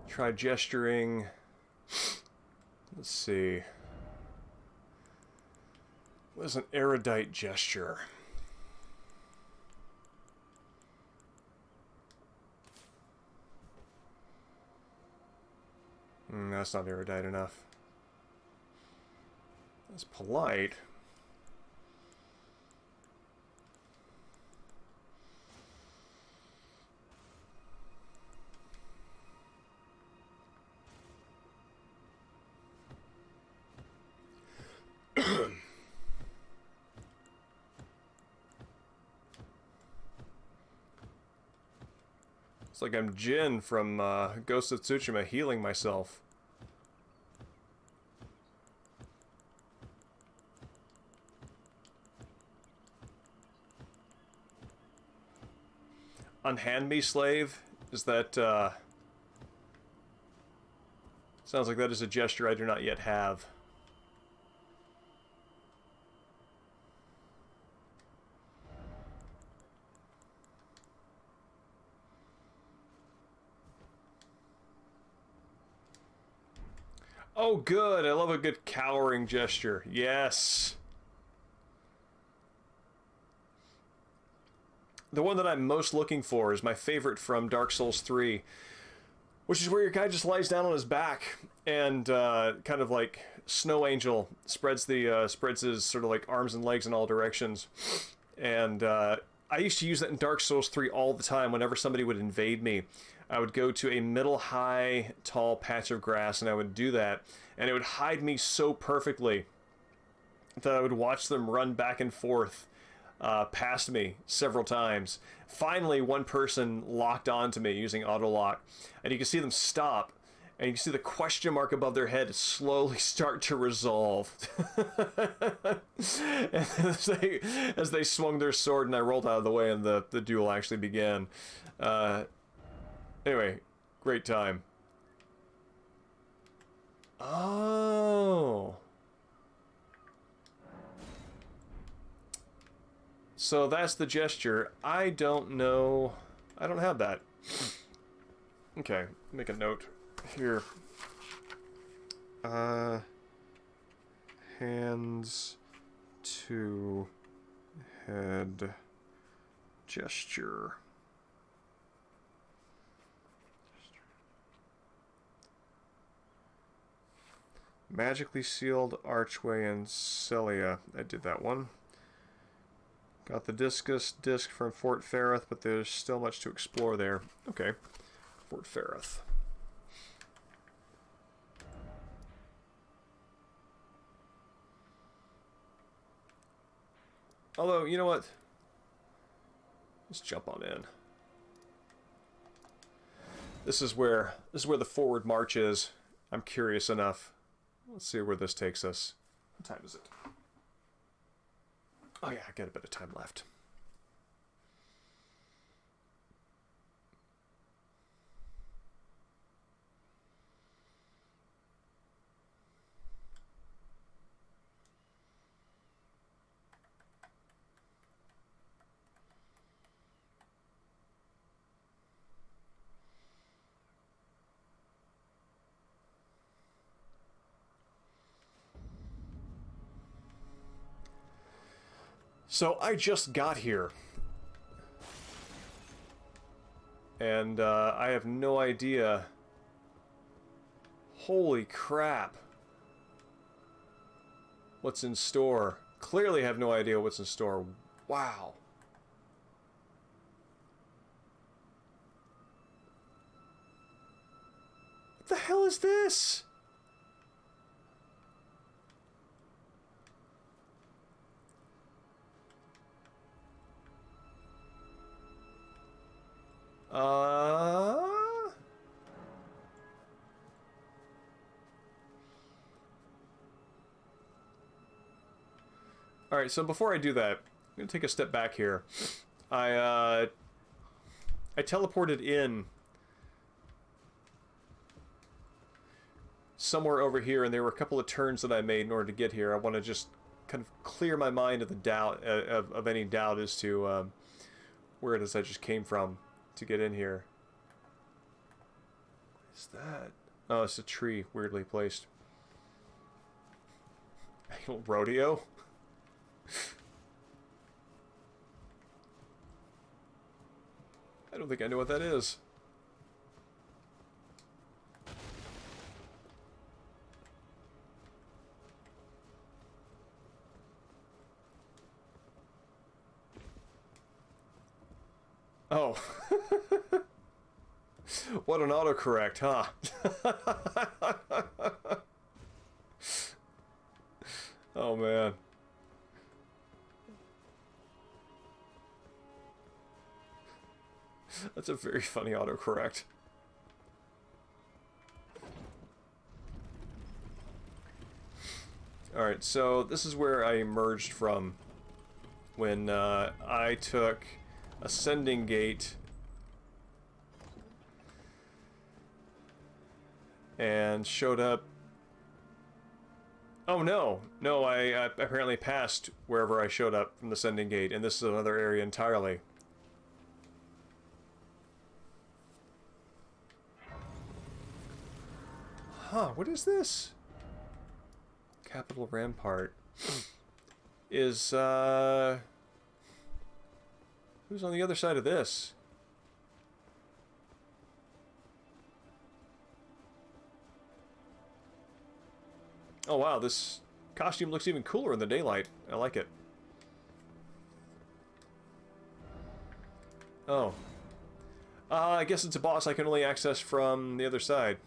Try gesturing. Let's see. What is an erudite gesture? That's not erudite enough. That's polite. It's like I'm Jin from Ghost of Tsushima healing myself. Unhand me, slave? Is that, sounds like that is a gesture I do not yet have. Oh, good. I love a good cowering gesture. Yes. The one that I'm most looking for is my favorite from Dark Souls 3, which is where your guy just lies down on his back and kind of like Snow Angel spreads his sort of like arms and legs in all directions. And I used to use that in Dark Souls 3 all the time. Whenever somebody would invade me, I would go to a middle high tall patch of grass and I would do that, and it would hide me so perfectly that I would watch them run back and forth past me several times. Finally, one person locked onto me using auto lock, and you can see them stop, and you can see the question mark above their head slowly start to resolve. And as they swung their sword and I rolled out of the way and the duel actually began. Anyway, great time. Oh. So that's the gesture. I don't know. I don't have that. Okay, make a note here. Hands to head gesture. Magically sealed archway and Celia. I did that one. Got the discus disc from Fort Ferreth, but there's still much to explore there. Okay, Fort Ferreth. Although, you know what? Let's jump on in. This is where the forward march is. I'm curious enough. Let's see where this takes us. What time is it? Oh yeah, I got a bit of time left. So I just got here, and I have no idea. Holy crap. What's in store? Clearly have no idea what's in store. Wow. What the hell is this? Alright, so before I do that, I'm going to take a step back here. I teleported in somewhere over here, and there were a couple of turns that I made in order to get here. I want to just kind of clear my mind of the doubt, of any doubt as to where it is I just came from to get in here. What is that? Oh, it's a tree weirdly placed. Rodeo? I don't think I know what that is. Oh. What an autocorrect, huh? Oh, man. That's a very funny autocorrect. Alright, so this is where I emerged from when I took Ascending Gate and showed up. Oh no, no, I apparently passed wherever I showed up from the Ascending Gate, and this is another area entirely. Huh, what is this? Capital Rampart. Is, who's on the other side of this? Oh wow, this costume looks even cooler in the daylight. I like it. Oh. I guess it's a boss I can only access from the other side.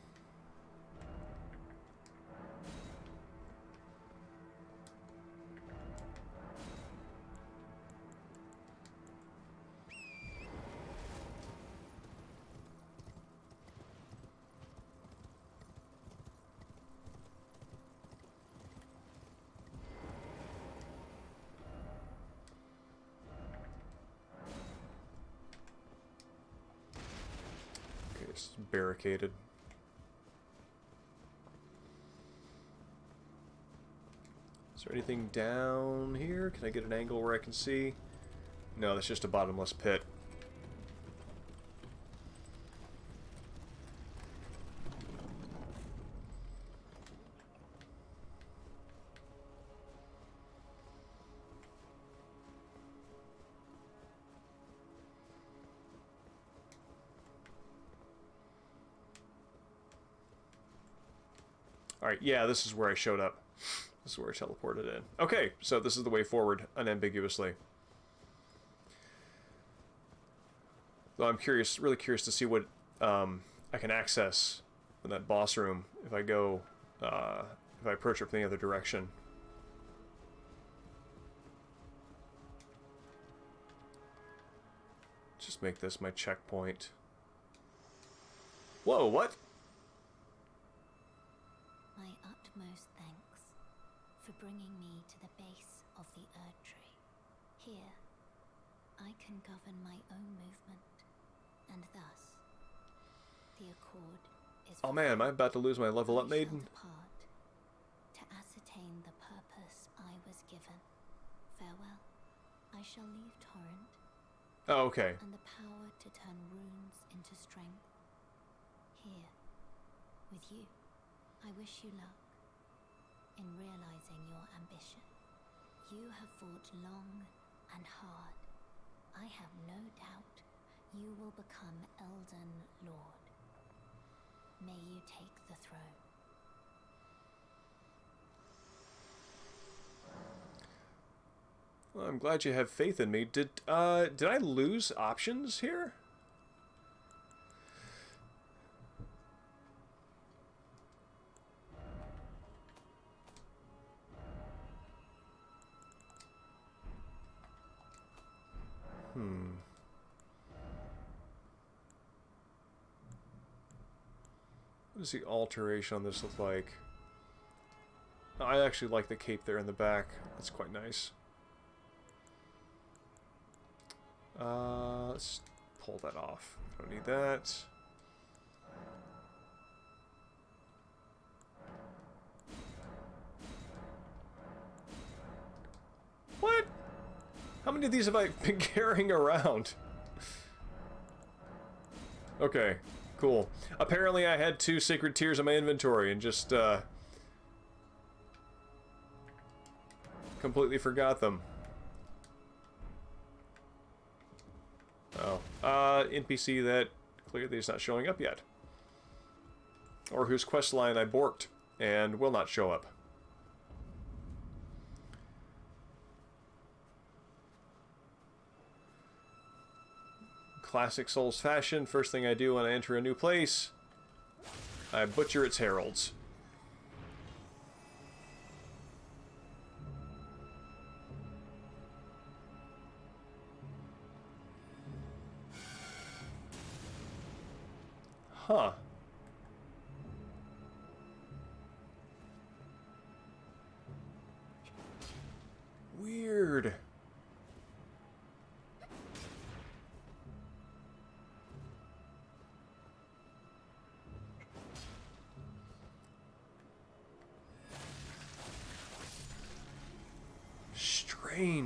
It's barricaded. Is there anything down here? Can I get an angle where I can see? No, that's just a bottomless pit. Alright, yeah, this is where I showed up. This is where I teleported in. Okay, so this is the way forward, unambiguously. Though I'm curious, really curious to see what I can access in that boss room if I go, if I approach it from the other direction. Let's make this my checkpoint. Whoa, what? My utmost thanks for bringing me to the base of the Erd Tree. Here, I can govern my own movement, and thus, the accord is... Oh man, am I about to lose my level up, maiden? Depart to ascertain the purpose I was given. Farewell. I shall leave Torrent. Oh, okay. And the power to turn runes into strength. Here, with you, I wish you luck in realizing your ambition. You have fought long and hard. I have no doubt you will become Elden Lord. May you take the throne. Well, I'm glad you have faith in me. Did I lose options here? What does the alteration on this look like? Oh, I actually like the cape there in the back. That's quite nice. Let's pull that off. Don't need that. What? How many of these have I been carrying around? Okay, cool. Apparently I had 2 sacred tears in my inventory and just completely forgot them. Oh, NPC that clearly is not showing up yet. Or whose quest line I borked and will not show up. Classic Souls fashion, first thing I do when I enter a new place, I butcher its heralds. Huh. Weird.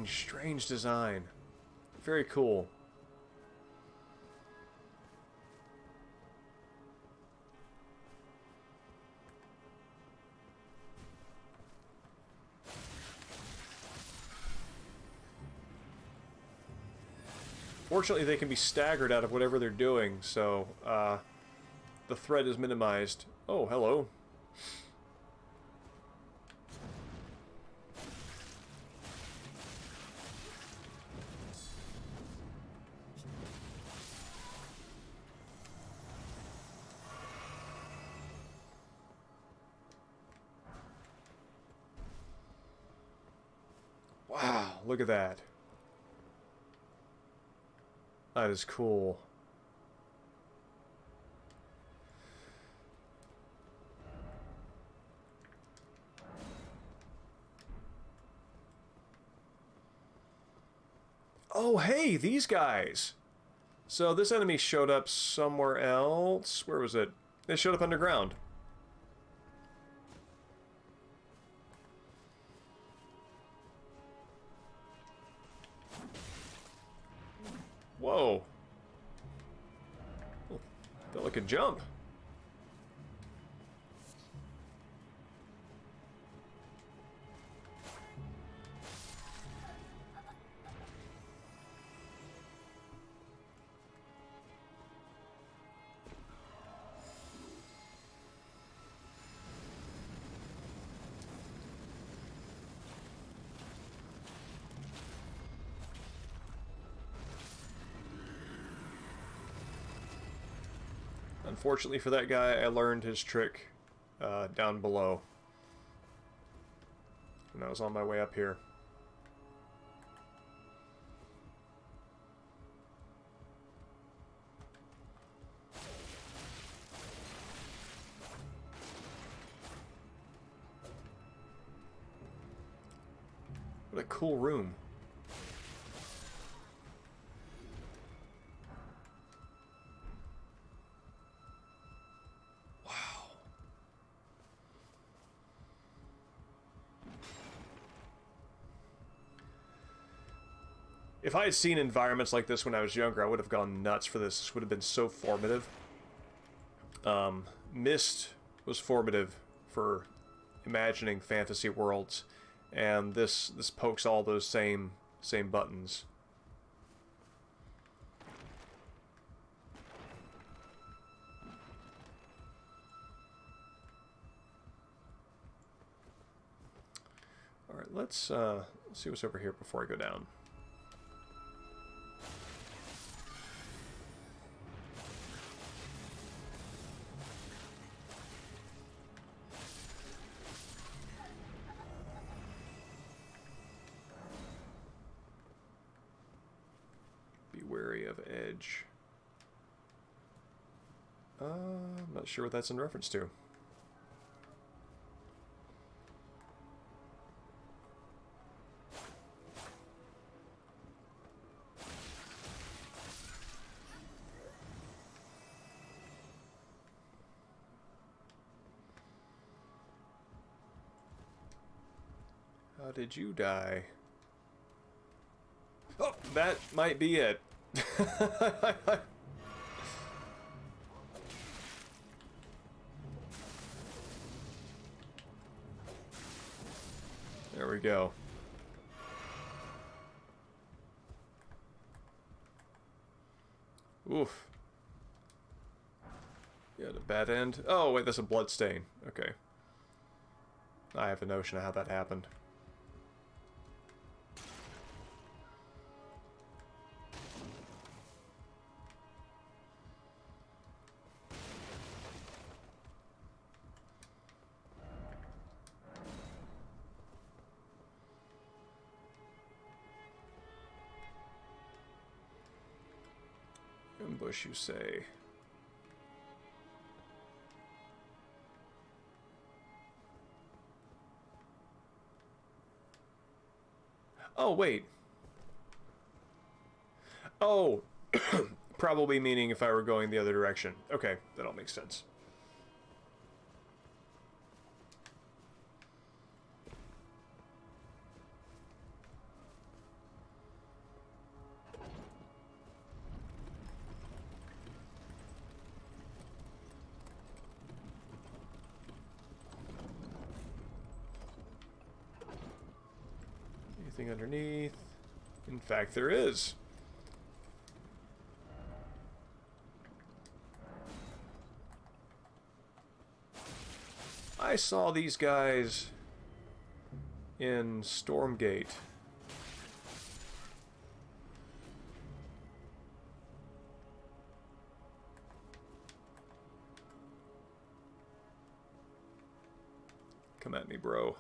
Strange design. Very cool. Fortunately, they can be staggered out of whatever they're doing, so the threat is minimized. Oh, hello. Wow, look at that. That is cool. Oh, hey, these guys. So this enemy showed up somewhere else. Where was it? They showed up underground. Whoa. Oh, felt like a jump. Unfortunately for that guy, I learned his trick down below when I was on my way up here. cool room. Wow. If I had seen environments like this when I was younger, I would have gone nuts for this. This would have been so formative. Myst was formative for imagining fantasy worlds, and this pokes all those same buttons. All right, let's see what's over here before I go down. Of edge. I'm not sure what that's in reference to. How did you die? Oh, that might be it. There we go. Oof. Yeah, the bad end. Oh, wait, that's a blood stain. Okay. I have a notion of how that happened. Ambush, you say? Oh, wait. Oh, probably meaning if I were going the other direction. Okay, that all makes sense. Anything underneath? In fact, there is. I saw these guys in Stormgate. Come at me, bro.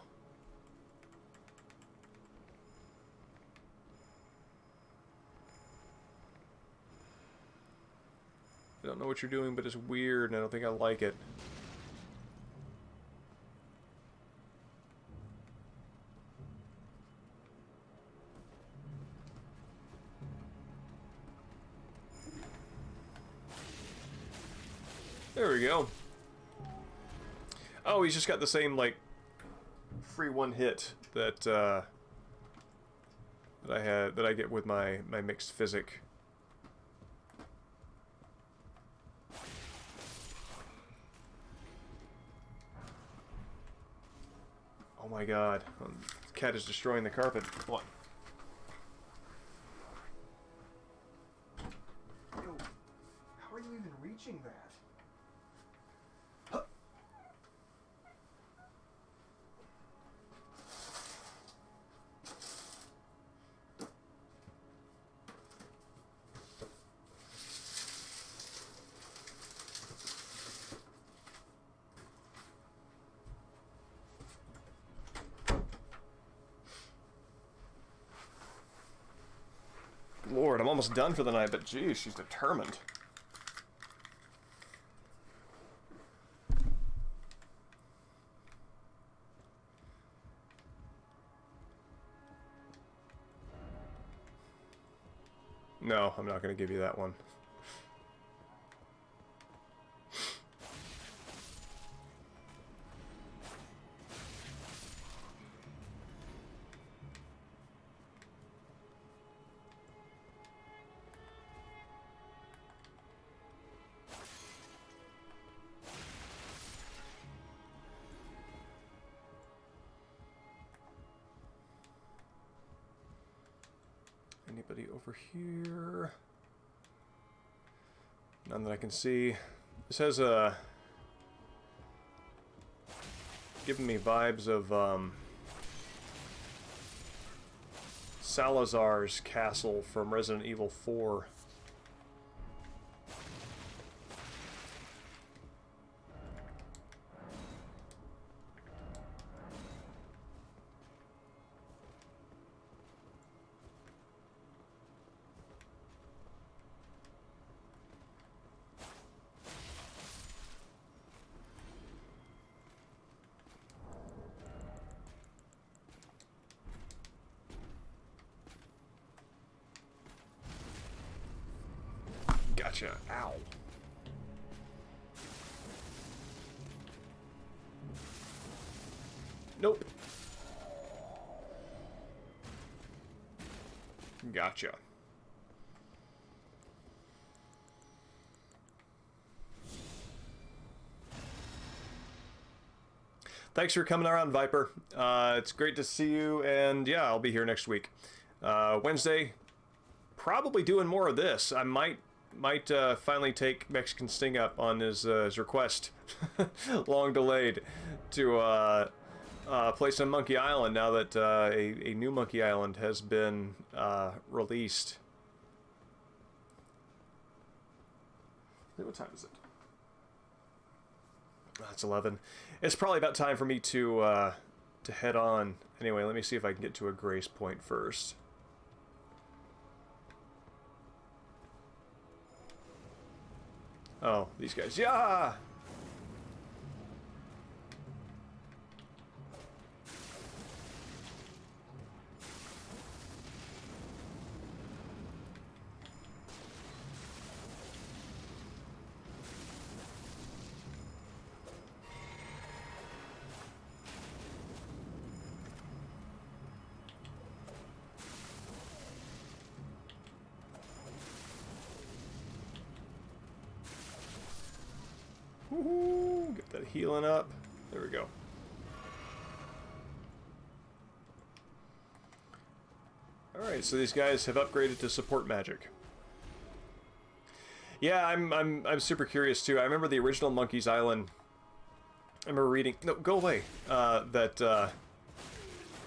I don't know what you're doing, but it's weird, and I don't think I like it. There we go. Oh, he's just got the same, like, free one hit that I get with my mixed physic. Oh my god. The cat is destroying the carpet. What? Yo, how are you even reaching that? Lord, I'm almost done for the night, but geez, she's determined. No, I'm not going to give you that one. Anybody over here? None that I can see. This has a giving me vibes of Salazar's castle from Resident Evil 4. Gotcha. Ow. Nope. Gotcha. Thanks for coming around, Viper. It's great to see you, and yeah, I'll be here next week. Wednesday, probably doing more of this. I might finally take Mexican Sting up on his request, long delayed, to play some Monkey Island now that a new Monkey Island has been released. What time is it? It's 11. It's probably about time for me to head on. Anyway, let me see if I can get to a grace point first. Oh, these guys. Yeah! Woohoo! Get that healing up. There we go. Alright, so these guys have upgraded to support magic. Yeah, I'm super curious too. I remember the original Monkey's Island. I remember reading... No, go away. That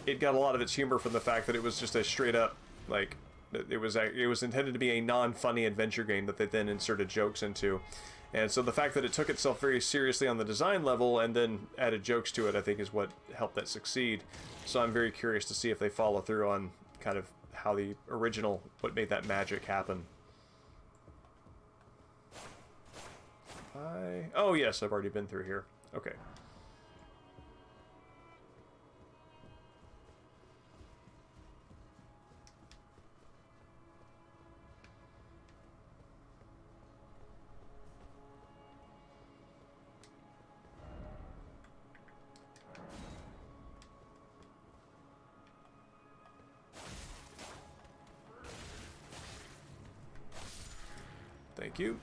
it got a lot of its humor from the fact that it was just a straight up, like, it was intended to be a non-funny adventure game that they then inserted jokes into. And so the fact that it took itself very seriously on the design level and then added jokes to it, I think, is what helped that succeed. So I'm very curious to see if they follow through on kind of how the original, what made that magic happen. Oh yes, I've already been through here. Okay. Thank you.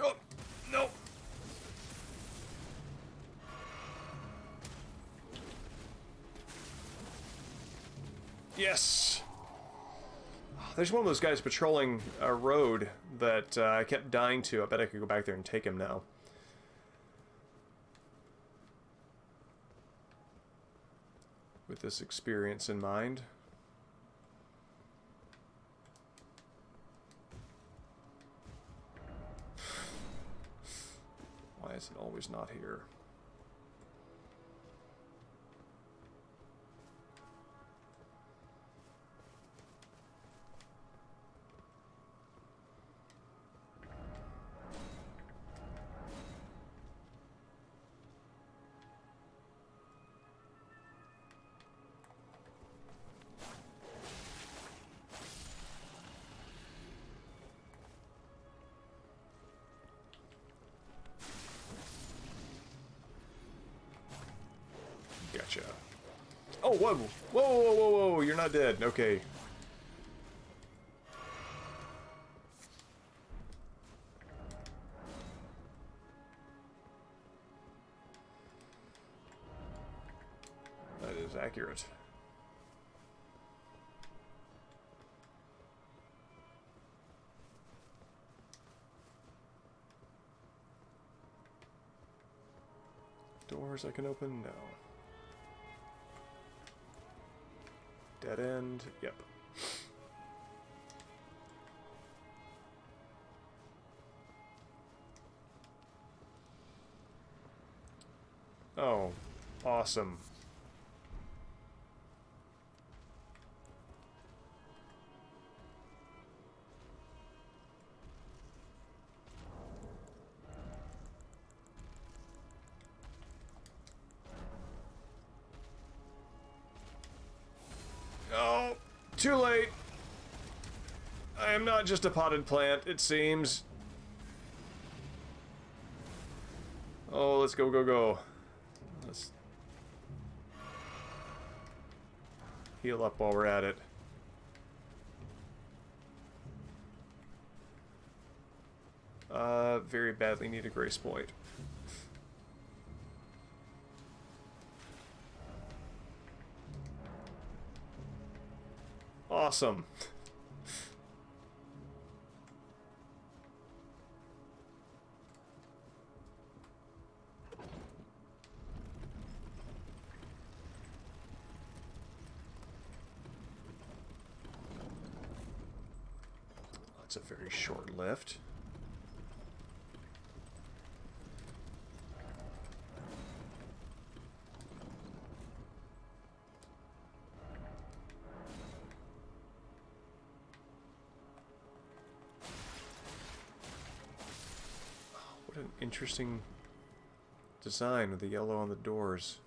Oh, no. Yes. Oh, There's one of those guys patrolling a road that I kept dying to. I bet I could go back there and take him now. With this experience in mind. Why is it always not here? Gotcha. Oh, whoa! Whoa, whoa, whoa, whoa! You're not dead. Okay. That is accurate. Doors I can open? No. Dead end? Yep. Oh, awesome. Oh, too late. I am not just a potted plant, it seems. Oh, let's go, go, go. Let's heal up while we're at it. Very badly need a grace point. Awesome. That's a very short lift. What an interesting design with the yellow on the doors.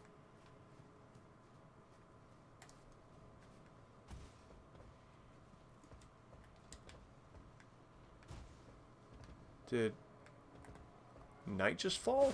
Did night just fall?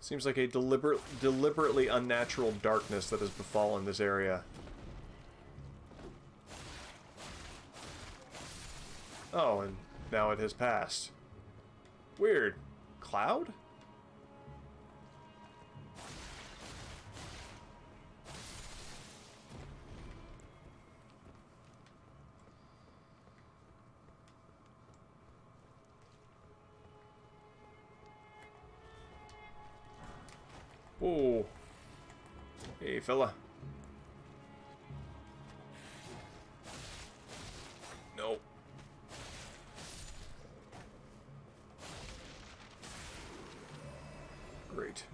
Seems like a deliberately unnatural darkness that has befallen this area. Oh, and now it has passed. Weird. Cloud? Whoa. Hey, fella. Nope. Great.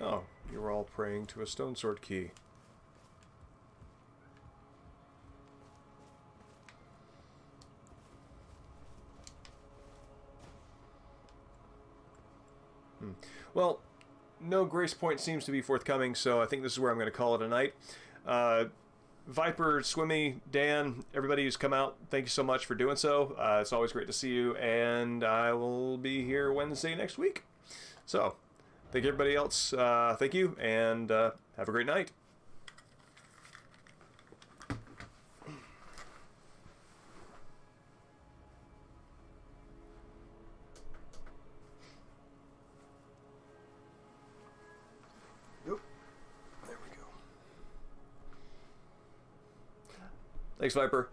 Oh, you were all praying to a stone sword key. Well, no grace point seems to be forthcoming, so I think this is where I'm going to call it a night. Viper, Swimmy, Dan, everybody who's come out, thank you so much for doing so. It's always great to see you, and I will be here Wednesday next week. So, thank everybody else. Thank you, and have a great night. Yep. There we go. Thanks, Viper.